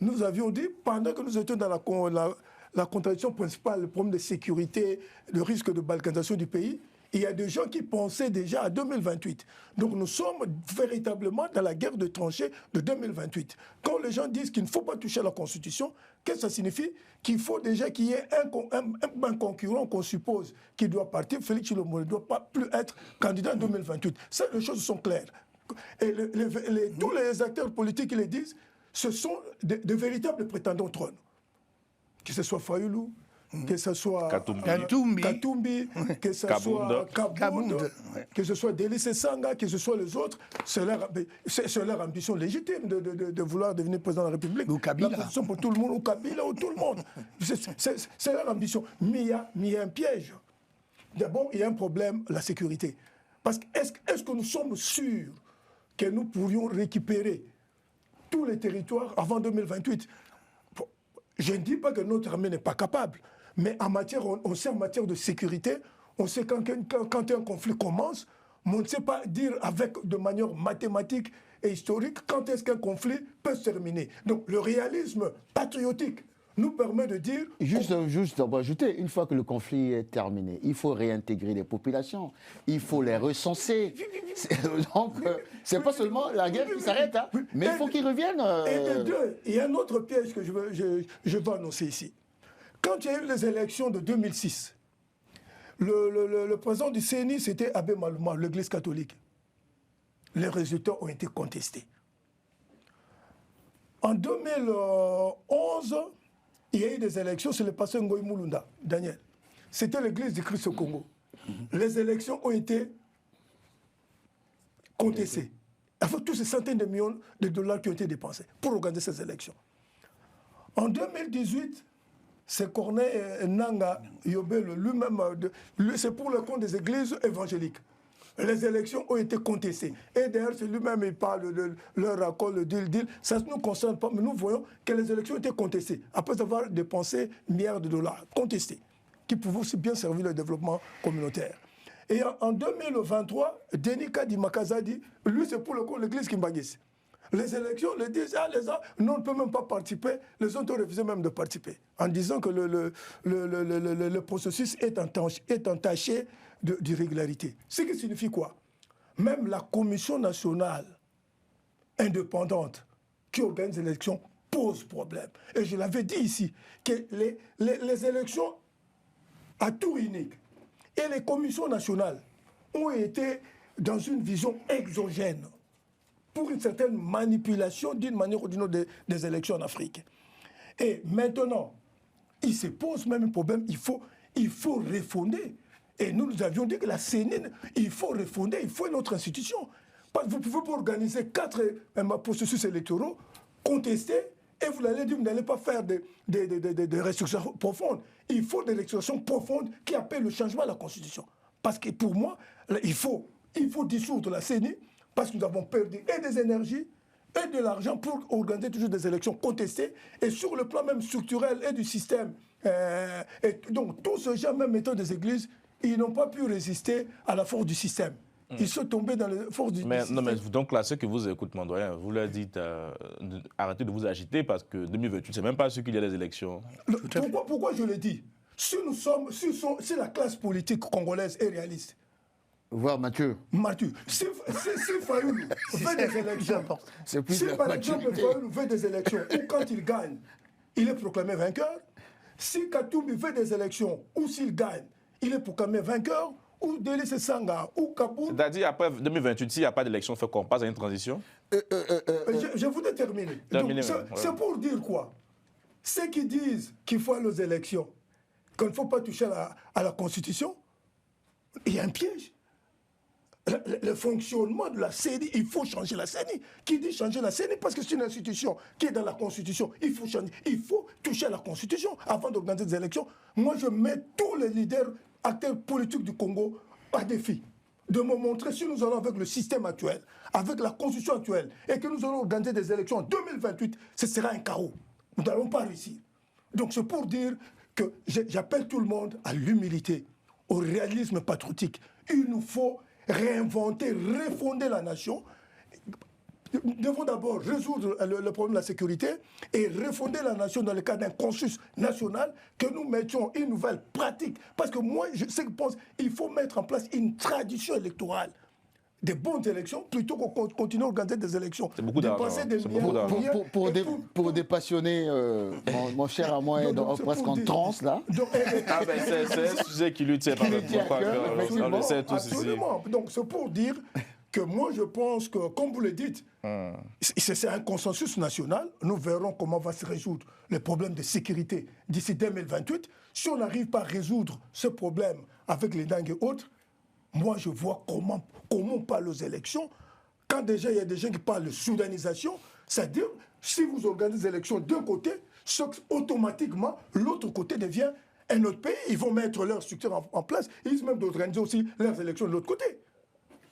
nous avions dit, pendant que nous étions dans la contradiction principale, le problème de sécurité, le risque de balkanisation du pays, il y a des gens qui pensaient déjà à 2028. Donc nous sommes véritablement dans la guerre de tranchées de 2028. Quand les gens disent qu'il ne faut pas toucher à la Constitution, qu'est-ce que ça signifie? Qu'il faut déjà qu'il y ait un concurrent qu'on suppose qui doit partir. Félix Tshilombo ne doit pas plus être candidat en 2028. Ça, les choses sont claires. Et tous les acteurs politiques qui les disent, ce sont de véritables prétendants au trône. Que ce soit Fayoulou, que ce soit Katumbi, que ce soit Kabound, que ce soit Délice Sanga, que ce soit les autres, c'est leur ambition légitime de vouloir devenir président de la République. Ou Kabila. La position pour tout le monde, ou Kabila, ou tout le monde. C'est leur ambition. Mais il y a un piège. D'abord, il y a un problème, la sécurité. Parce que est-ce que nous sommes sûrs que nous pourrions récupérer tous les territoires avant 2028? Je ne dis pas que notre armée n'est pas capable, mais on sait en matière de sécurité, on sait quand un conflit commence, mais on ne sait pas dire de manière mathématique et historique quand est-ce qu'un conflit peut se terminer. Donc le réalisme patriotique nous permet de dire... Juste, on va ajouter, une fois que le conflit est terminé, il faut réintégrer les populations, il faut les recenser. Donc, c'est pas seulement la guerre qui s'arrête, hein, mais il faut qu'ils reviennent. Et de deux, il y a un autre piège que je veux annoncer ici. Quand il y a eu les élections de 2006, le président du CNI, c'était Abbé Malouma, l'église catholique. Les résultats ont été contestés. En 2011, il y a eu des élections sur le pasteur Ngoï Moulunda, Daniel. C'était l'église du Christ au Congo. Les élections ont été contestées. Avec tous ces centaines de millions de dollars qui ont été dépensés pour organiser ces élections. En 2018, c'est Corneille Nanga Yobel lui-même, c'est pour le compte des églises évangéliques. Les élections ont été contestées. Et d'ailleurs, c'est lui-même, il parle de leur accord, le deal. Ça ne nous concerne pas, mais nous voyons que les élections ont été contestées, après avoir dépensé milliards de dollars, contestés, qui pouvaient aussi bien servir le développement communautaire. Et en 2023, Denis Kadi Makaza dit, lui, c'est pour le compte de l'église Kimbangis. Les élections, les disent, non, on ne peut même pas participer. Les autres ont refusé même de participer, en disant que le processus est entaché d'irrégularité. Ce qui signifie quoi? Même la Commission nationale indépendante qui organise les élections pose problème. Et je l'avais dit ici, que les élections à tour unique et les commissions nationales ont été dans une vision exogène pour une certaine manipulation d'une manière ou d'une autre des élections en Afrique. Et maintenant, il se pose même un problème, il faut refonder. Et nous avions dit que la CENI, il faut refonder, il faut une autre institution. Parce que vous pouvez pas organiser 4 processus électoraux, contester, et vous allez dire que vous n'allez pas faire des restrictions profondes. Il faut des restrictions profondes qui appellent le changement de la Constitution. Parce que pour moi, il faut dissoudre la CENI, parce que nous avons perdu et des énergies et de l'argent pour organiser toujours des élections contestées, et sur le plan même structurel et du système. Et donc tous ces gens, même étant des églises, ils n'ont pas pu résister à la force du système. Ils sont tombés dans la force du système. Non, mais donc là, ceux qui vous écoutent, mon doyen, vous leur dites arrêtez de vous agiter parce que 2028, c'est même pas sûr qu'il y a des élections. Pourquoi je le dis? Si la classe politique congolaise est réaliste, voir Mathieu. Si Fayoulou fait des élections, si par exemple Fayoulou fait des élections, ou quand il gagne, il est proclamé vainqueur. Si Katumbi fait des élections, ou s'il gagne, il est proclamé vainqueur, ou Délice Sanga, ou Kabound. C'est-à-dire, après 2028, s'il n'y a pas d'élection, fait qu'on passe à une transition? Je voudrais terminer. C'est pour dire quoi? Ceux qui disent qu'il faut aller aux élections, qu'il ne faut pas toucher à la Constitution, il y a un piège. le fonctionnement de la CENI, il faut changer la CENI. Qui dit changer la CENI? Parce que c'est une institution qui est dans la Constitution. Il faut changer, il faut toucher à la Constitution avant d'organiser des élections. Moi, je mets tous les leaders, acteurs politiques du Congo à défi de me montrer si nous allons avec le système actuel, avec la Constitution actuelle, et que nous allons organiser des élections en 2028, ce sera un chaos. Nous n'allons pas réussir. Donc c'est pour dire que j'appelle tout le monde à l'humilité, au réalisme patriotique. Il nous faut réinventer, refonder la nation. Nous devons d'abord résoudre le problème de la sécurité et refonder la nation dans le cadre d'un consensus national, que nous mettions une nouvelle pratique. Parce que moi, je pense qu'il faut mettre en place une tradition électorale. Des bonnes élections plutôt qu'on continue à organiser des élections. C'est beaucoup d'argent. Pour des passionnés, mon cher à moi est presque en transe là. C'est un sujet qui lui tient par le cœur. On le sait tous ici. Absolument. Donc c'est pour dire que moi je pense que, comme vous le dites, c'est un consensus national. Nous verrons comment va se résoudre le problème de sécurité d'ici 2028. Si on n'arrive pas à résoudre ce problème avec les dingues et autres, moi, je vois comment on parle aux élections. Quand déjà, il y a des gens qui parlent de soudanisation, c'est-à-dire, si vous organisez des élections d'un côté, automatiquement, l'autre côté devient un autre pays. Ils vont mettre leur structure en place. Ils risquent même d'organiser aussi leurs élections de l'autre côté.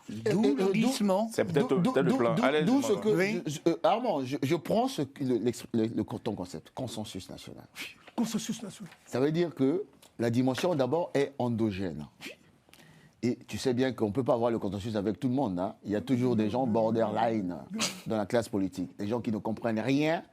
D'où le glissement. C'est peut-être le plan. D'où ce que... Oui. Armand, je prends ton concept, consensus national. Consensus national. Ça veut dire que la dimension, d'abord, est endogène. Et tu sais bien qu'on ne peut pas avoir le consensus avec tout le monde. Hein. Il y a toujours des gens borderline dans la classe politique. Des gens qui ne comprennent rien,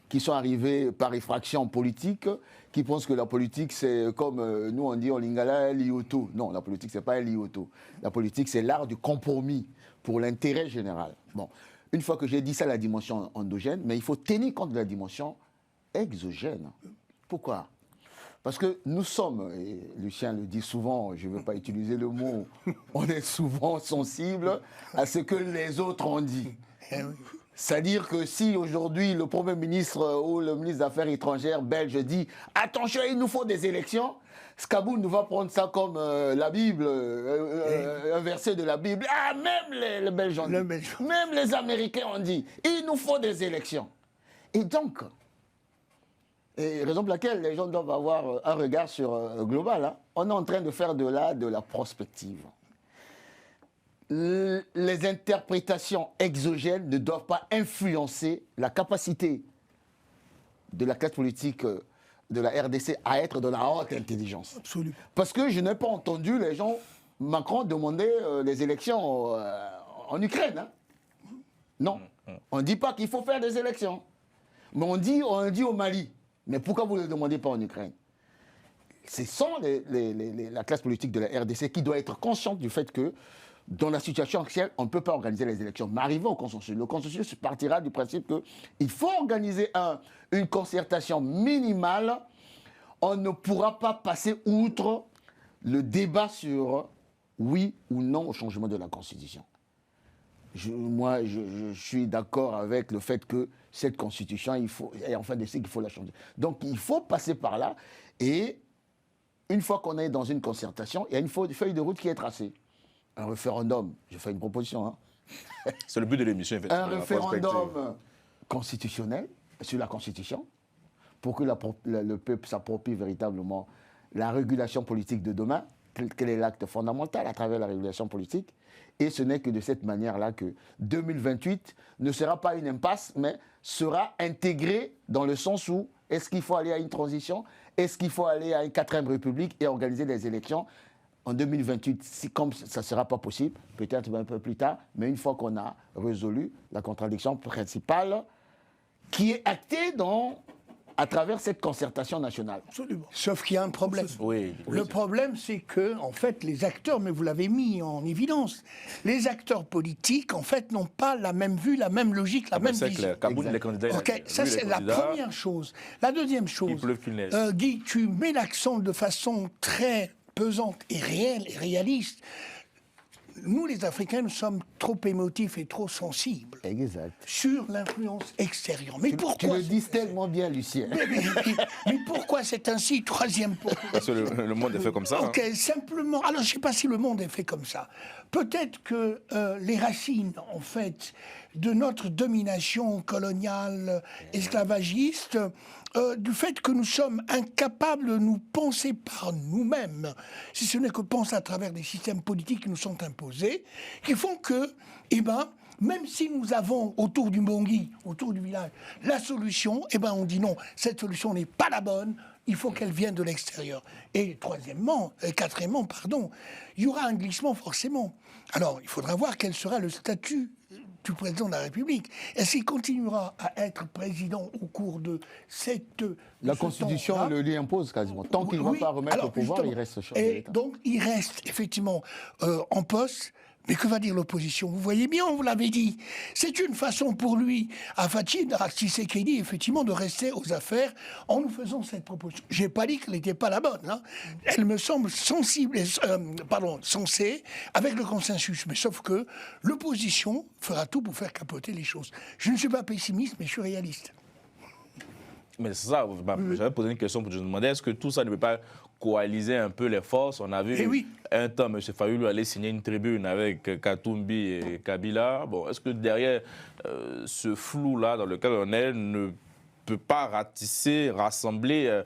qui sont arrivés par effraction politique, qui pensent que la politique, c'est comme nous on dit en lingala, l'ioto. Non, la politique, c'est pas l'ioto. La politique, c'est l'art du compromis pour l'intérêt général. Bon, une fois que j'ai dit ça, la dimension endogène, mais il faut tenir compte de la dimension exogène. Pourquoi ? Parce que nous sommes, et Lucien le dit souvent, je ne veux pas utiliser le mot, on est souvent sensible à ce que les autres ont dit. C'est-à-dire que si aujourd'hui le Premier ministre ou le ministre des Affaires étrangères belge dit « Attention, il nous faut des élections », Skaboun nous va prendre ça comme la Bible, un verset de la Bible. Ah, même les Belges ont dit, même les Américains ont dit « Il nous faut des élections ». Et donc... Et raison pour laquelle les gens doivent avoir un regard sur global. Hein. On est en train de faire de la prospective. Les interprétations exogènes ne doivent pas influencer la capacité de la classe politique de la RDC à être de la haute intelligence. Absolument. Parce que je n'ai pas entendu les gens, Macron, demander les élections en Ukraine. Hein. Non. On ne dit pas qu'il faut faire des élections. Mais on dit au Mali. Mais pourquoi vous ne le demandez pas en Ukraine? Ce sont la classe politique de la RDC qui doit être consciente du fait que dans la situation actuelle, on ne peut pas organiser les élections. Mais arriver au consensus, le consensus partira du principe qu'il faut organiser une concertation minimale. On ne pourra pas passer outre le débat sur oui ou non au changement de la Constitution. Moi, je suis d'accord avec le fait que cette constitution, et enfin de ce qu'il faut la changer. Donc, il faut passer par là. Et une fois qu'on est dans une concertation, il y a une feuille de route qui est tracée. Un référendum, je fais une proposition. Hein. C'est le but de l'émission. Un référendum constitutionnel sur la Constitution pour que le peuple s'approprie véritablement la régulation politique de demain. Quel est l'acte fondamental à travers la régulation politique? Et ce n'est que de cette manière-là que 2028 ne sera pas une impasse, mais sera intégré dans le sens où est-ce qu'il faut aller à une transition, est-ce qu'il faut aller à une 4e république et organiser des élections en 2028, comme ça ne sera pas possible, peut-être un peu plus tard, mais une fois qu'on a résolu la contradiction principale qui est actée à travers cette concertation nationale. Absolument. Sauf qu'il y a un problème. Oui. Le problème, c'est que, en fait, les acteurs, mais vous l'avez mis en évidence, les acteurs politiques, en fait, n'ont pas la même vue, la même logique, la même vision. C'est clair. Kaboul, les candidats. Ok, ça c'est la première chose. La deuxième chose, Guy, tu mets l'accent de façon très pesante et réelle et réaliste. nous, les Africains, nous sommes trop émotifs et trop sensibles Exact. sur l'influence extérieure. Mais pourquoi Tu le dis tellement bien, Lucien. mais pourquoi c'est ainsi? Troisième point. Parce que le monde est fait comme ça. Ok, simplement. Alors, je ne sais pas si le monde est fait comme ça. Peut-être que les racines, en fait, de notre domination coloniale, esclavagiste, du fait que nous sommes incapables de nous penser par nous-mêmes, si ce n'est que penser à travers des systèmes politiques qui nous sont imposés, qui font que, eh ben, même si nous avons autour du Bangui, autour du village, la solution, eh ben on dit non, cette solution n'est pas la bonne, il faut qu'elle vienne de l'extérieur. Et quatrièmement, pardon, il y aura un glissement forcément. Alors, il faudra voir quel sera le statut du président de la République. Est-ce qu'il continuera à être président au cours de cette... La Constitution le lui impose quasiment. Tant qu'il ne va pas remettre au pouvoir, il reste chef de Et l'État. donc, il reste effectivement en poste. Mais que va dire l'opposition? Vous voyez bien, on vous l'avait dit. C'est une façon pour lui, à Tshisekedi, effectivement, de rester aux affaires en nous faisant cette proposition. Je n'ai pas dit qu'elle n'était pas la bonne. Hein. Elle me semble sensée avec le consensus. Mais sauf que l'opposition fera tout pour faire capoter les choses. Je ne suis pas pessimiste, mais je suis réaliste. Mais c'est ça, j'avais posé une question pour te demander, est-ce que tout ça ne peut pas coaliser un peu les forces? On a vu un temps M. Fayulu aller signer une tribune avec Katumbi et Kabila. Bon, est-ce que derrière ce flou-là dans lequel on est ne peut pas rassembler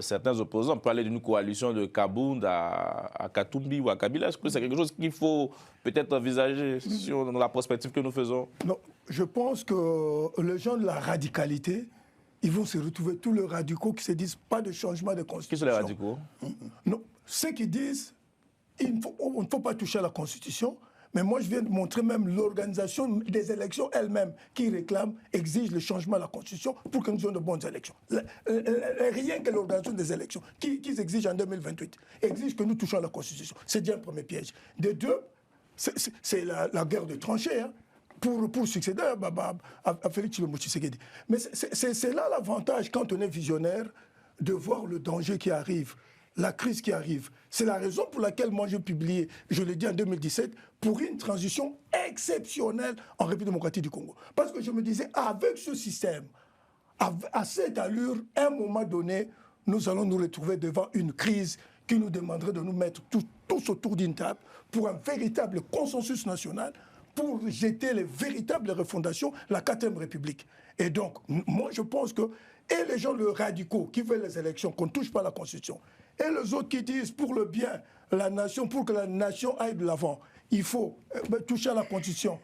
certains opposants? On peut parler d'une coalition de Kabound à Katumbi ou à Kabila. Est-ce que c'est quelque chose qu'il faut peut-être envisager dans la perspective que nous faisons? Non, je pense que les gens de la radicalité, ils vont se retrouver, tous les radicaux qui se disent pas de changement de constitution. Qui sont les radicaux? Non, ceux qui disent on ne faut pas toucher à la constitution, mais moi je viens de montrer même l'organisation des élections elle-même qui réclame, exige le changement de la constitution pour que nous ayons de bonnes élections. Rien que l'organisation des élections qu'ils exigent en 2028 exige que nous touchions à la constitution. C'est déjà un premier piège. De deux, c'est la guerre de tranchées. Hein. Pour succéder à Félix Tshisekedi. Mais c'est là l'avantage, quand on est visionnaire, de voir le danger qui arrive, la crise qui arrive. C'est la raison pour laquelle moi j'ai publié, je l'ai dit en 2017, pour une transition exceptionnelle en République démocratique du Congo. Parce que je me disais, avec ce système, à cette allure, à un moment donné, nous allons nous retrouver devant une crise qui nous demanderait de nous mettre tous autour d'une table pour un véritable consensus national, pour jeter les véritables refondations, la 4e République. Et donc, moi, je pense que, et les gens le radicaux qui veulent les élections, qu'on ne touche pas à la Constitution, et les autres qui disent pour le bien, la nation, pour que la nation aille de l'avant, il faut toucher à la Constitution,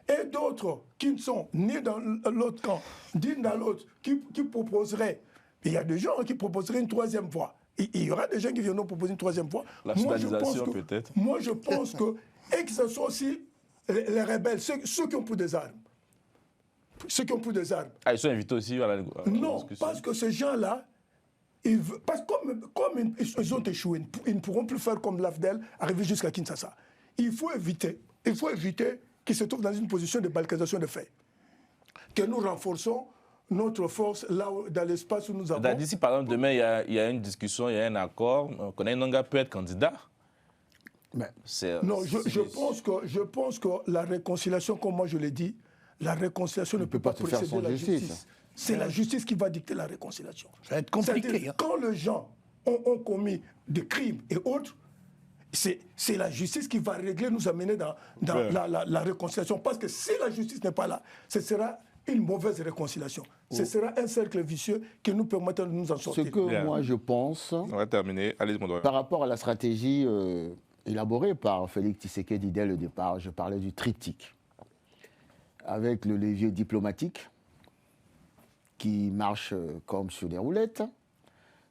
et d'autres qui ne sont ni dans l'autre camp, ni dans l'autre, qui proposeraient, il y a des gens qui proposeraient une 3e voie. Il y aura des gens qui viendront proposer une 3e voie. La sudamisation, peut-être. Moi, je pense que, et que ce soit aussi les rebelles, ceux qui ont pris des armes. Ceux qui ont pris des armes. Ah, ils sont invités aussi à la non, discussion. parce que ces gens-là, parce que comme ils ont échoué, ils ne pourront plus faire comme l'AFDEL, arriver jusqu'à Kinshasa. Il faut éviter qu'ils se trouvent dans une position de balkanisation de fait. Que nous renforçons notre force là dans l'espace où nous avons... D'ici, par exemple, demain, il y a une discussion, il y a un accord. Koné Nanga peut être candidat. Non, je pense que la réconciliation, comme moi je l'ai dit, la réconciliation ne peut pas précéder la justice. C'est la justice qui va dicter la réconciliation. Ça va être compliqué. Hein. Quand les gens ont commis des crimes et autres, c'est la justice qui va régler, nous amener dans la réconciliation. Parce que si la justice n'est pas là, ce sera une mauvaise réconciliation. Ce sera un cercle vicieux qui nous permettra de nous en sortir. Ce que moi je pense, on va terminer. Allez, par rapport à la stratégie élaborée par Félix Tshisekedi dès le départ, je parlais du triptyque. Avec le levier diplomatique, qui marche comme sur des roulettes.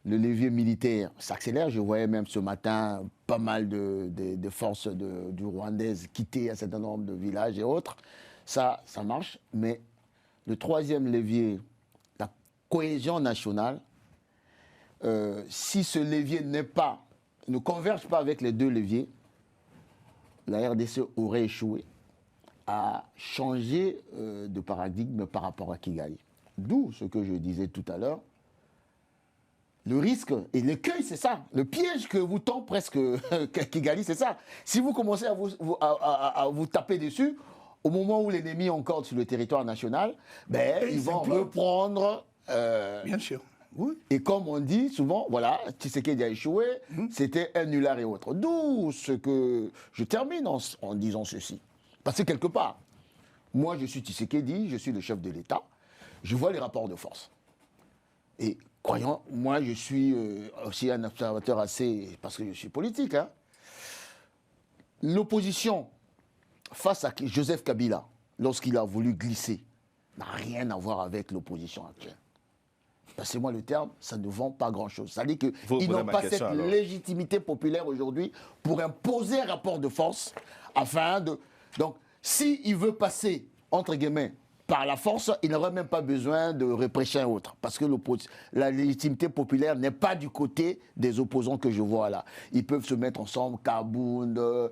Le levier militaire s'accélère. Je voyais même ce matin pas mal de forces du Rwandaises quitter un certain nombre de villages et autres. Ça marche. Mais le troisième levier, la cohésion nationale, si ce levier ne converge pas avec les deux leviers, la RDC aurait échoué à changer de paradigme par rapport à Kigali. D'où ce que je disais tout à l'heure, Le risque et l'écueil, c'est ça. Le piège que vous tend presque Kigali, c'est ça. Si vous commencez à vous taper dessus, au moment où l'ennemi est encore sur le territoire national, ben, ils vont reprendre... Bien sûr. Oui. Et comme on dit souvent, voilà, Tshisekedi a échoué, c'était un nulard et autres. D'où ce que je termine en disant ceci. Parce que quelque part, moi je suis Tshisekedi, je suis le chef de l'État, je vois les rapports de force. Et croyant, moi je suis aussi un observateur assez, parce que je suis politique, hein. L'opposition face à Joseph Kabila, lorsqu'il a voulu glisser, n'a rien à voir avec l'opposition actuelle. Passez-moi le terme, ça ne vend pas grand-chose. Ça dit qu'ils n'ont pas cette légitimité populaire aujourd'hui pour imposer un rapport de force afin de... Donc, s'il veut passer, entre guillemets, par la force, il n'aurait même pas besoin de répression et autres. Parce que la légitimité populaire n'est pas du côté des opposants que je vois là. Ils peuvent se mettre ensemble, Kaboun,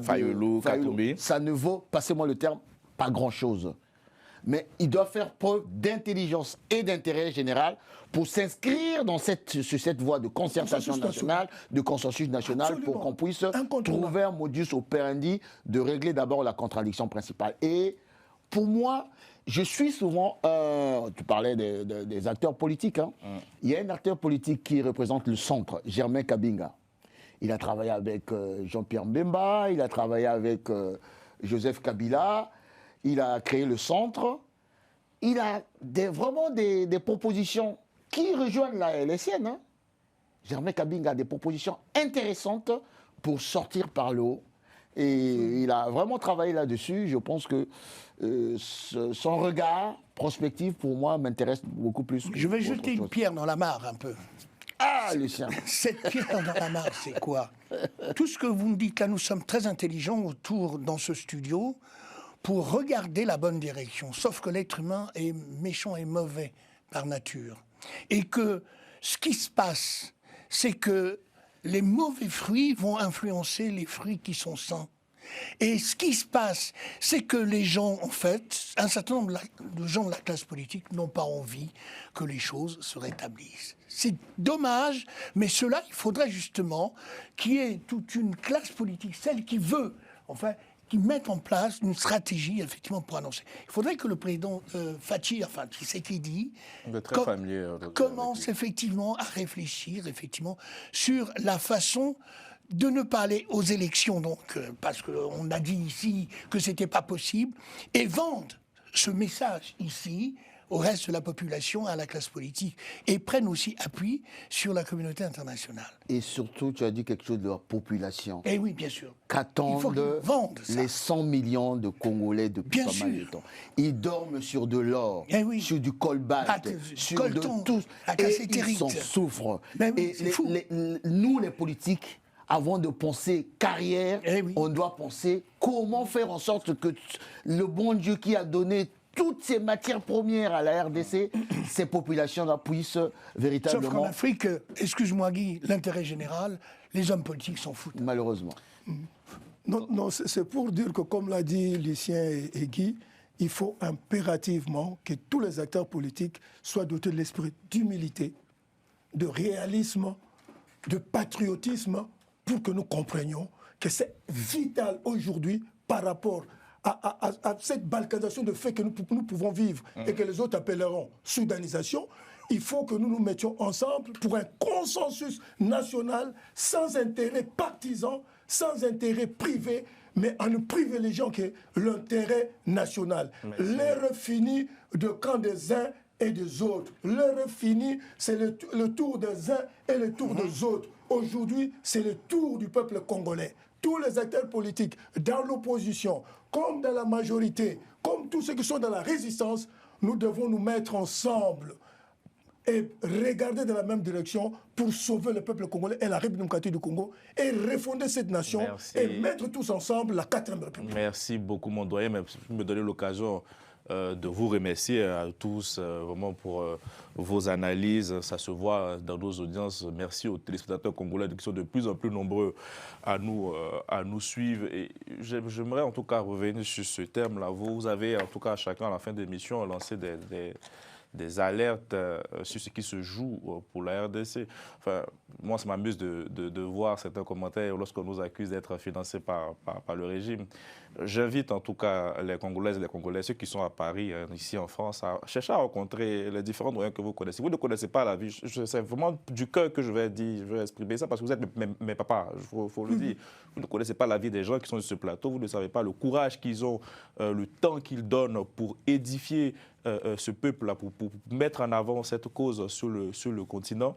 Fayulu, Katumbi. Ça ne vaut, passez-moi le terme, pas grand-chose. Mais il doit faire preuve d'intelligence et d'intérêt général pour s'inscrire sur cette voie de concertation nationale, de consensus national, absolument, pour qu'on puisse trouver un modus operandi de régler d'abord la contradiction principale. Et pour moi, je suis souvent... tu parlais des acteurs politiques. Hein. Il y a un acteur politique qui représente le centre, Germain Kabinga. Il a travaillé avec Jean-Pierre Mbemba, il a travaillé avec Joseph Kabila, il a créé le centre. Il a vraiment des propositions qui rejoignent les siennes. Hein. Germain Kabinga a des propositions intéressantes pour sortir par le haut. Et il a vraiment travaillé là-dessus. Je pense que son regard prospectif, pour moi, m'intéresse beaucoup plus. Je vais jeter une pierre dans la mare un peu. Ah, Lucien. Cette pierre dans la mare, c'est quoi? Tout ce que vous me dites là, nous sommes très intelligents dans ce studio pour regarder la bonne direction. Sauf que l'être humain est méchant et mauvais par nature. Et que ce qui se passe, c'est que les mauvais fruits vont influencer les fruits qui sont sains. Et ce qui se passe, c'est que les gens, en fait, un certain nombre de gens de la classe politique n'ont pas envie que les choses se rétablissent. C'est dommage, mais cela, il faudrait justement qu'il y ait toute une classe politique, celle qui veut, enfin, qui mette en place une stratégie, effectivement, pour annoncer. Il faudrait que le président Fathi, enfin, Tshisekedi, commence effectivement à réfléchir, effectivement, sur la façon de ne pas aller aux élections, donc, parce qu'on a dit ici que ce n'était pas possible, et vendre ce message ici au reste de la population, à la classe politique, et prennent aussi appui sur la communauté internationale. Et surtout, tu as dit quelque chose de la population. Eh oui, bien sûr. Qu'attendent les 100 millions de Congolais depuis pas mal de temps. Ils dorment sur de l'or, sur du colbalt, sur de tout. Et ils s'en souffrent. Et nous, les politiques, avant de penser carrière, on doit penser comment faire en sorte que le bon Dieu qui a donné toutes ces matières premières à la RDC, ces populations-là puissent véritablement... Sauf qu'en Afrique, excuse-moi Guy, l'intérêt général, les hommes politiques s'en foutent. Malheureusement. Non, c'est pour dire que, comme l'a dit Lucien et Guy, il faut impérativement que tous les acteurs politiques soient dotés de l'esprit d'humilité, de réalisme, de patriotisme, pour que nous comprenions que c'est vital aujourd'hui par rapport à cette balkanisation de fait que nous pouvons vivre et que les autres appelleront soudanisation. Il faut que nous nous mettions ensemble pour un consensus national sans intérêt partisan, sans intérêt privé, mais en ne privilégiant que l'intérêt national. L'ère finie de camp des uns et des autres. L'heure finie, c'est le tour des uns et le tour des autres. Aujourd'hui, c'est le tour du peuple congolais. Tous les acteurs politiques, dans l'opposition, comme dans la majorité, comme tous ceux qui sont dans la résistance, nous devons nous mettre ensemble et regarder dans la même direction pour sauver le peuple congolais et la République démocratique du Congo et refonder cette nation et mettre tous ensemble la 4e République. Merci beaucoup, mon doyen. Merci de me donner l'occasion de vous remercier à tous vraiment pour vos analyses. Ça se voit dans nos audiences. Merci aux téléspectateurs congolais qui sont de plus en plus nombreux à nous suivre. Et j'aimerais en tout cas revenir sur ce terme-là. Vous avez en tout cas chacun à la fin de l'émission lancé des alertes sur ce qui se joue pour la RDC. Enfin, moi, ça m'amuse de voir certains commentaires lorsqu'on nous accuse d'être financés par le régime. J'invite en tout cas les Congolaises et les Congolais, ceux qui sont à Paris, ici en France, à chercher à rencontrer les différents moyens que vous connaissez. Vous ne connaissez pas la vie. C'est vraiment du cœur que je vais exprimer ça parce que vous êtes mes papas, il faut le dire. Vous ne connaissez pas la vie des gens qui sont sur ce plateau. Vous ne savez pas le courage qu'ils ont, le temps qu'ils donnent pour édifier ce peuple-là, pour mettre en avant cette cause sur le continent.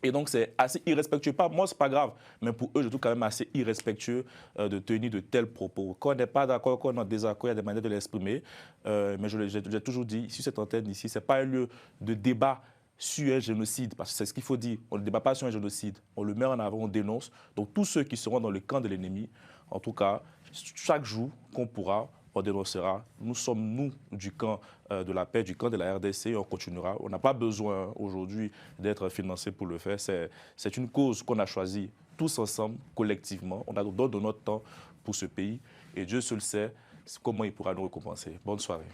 Et donc, c'est assez irrespectueux. Moi, c'est pas grave, mais pour eux, je trouve quand même assez irrespectueux de tenir de tels propos. Quand on n'est pas d'accord, quand on est en désaccord, il y a des manières de l'exprimer. Mais j'ai toujours dit, sur cette antenne ici, ce n'est pas un lieu de débat sur un génocide, parce que c'est ce qu'il faut dire. On ne débat pas sur un génocide, on le met en avant, on dénonce. Donc, tous ceux qui seront dans le camp de l'ennemi, en tout cas, chaque jour qu'on pourra, on dénoncera. Nous sommes, nous, du camp de la paix, du camp de la RDC, et on continuera. On n'a pas besoin aujourd'hui d'être financé pour le faire. C'est une cause qu'on a choisie tous ensemble, collectivement. On a donné de notre temps pour ce pays. Et Dieu seul sait comment il pourra nous récompenser. Bonne soirée.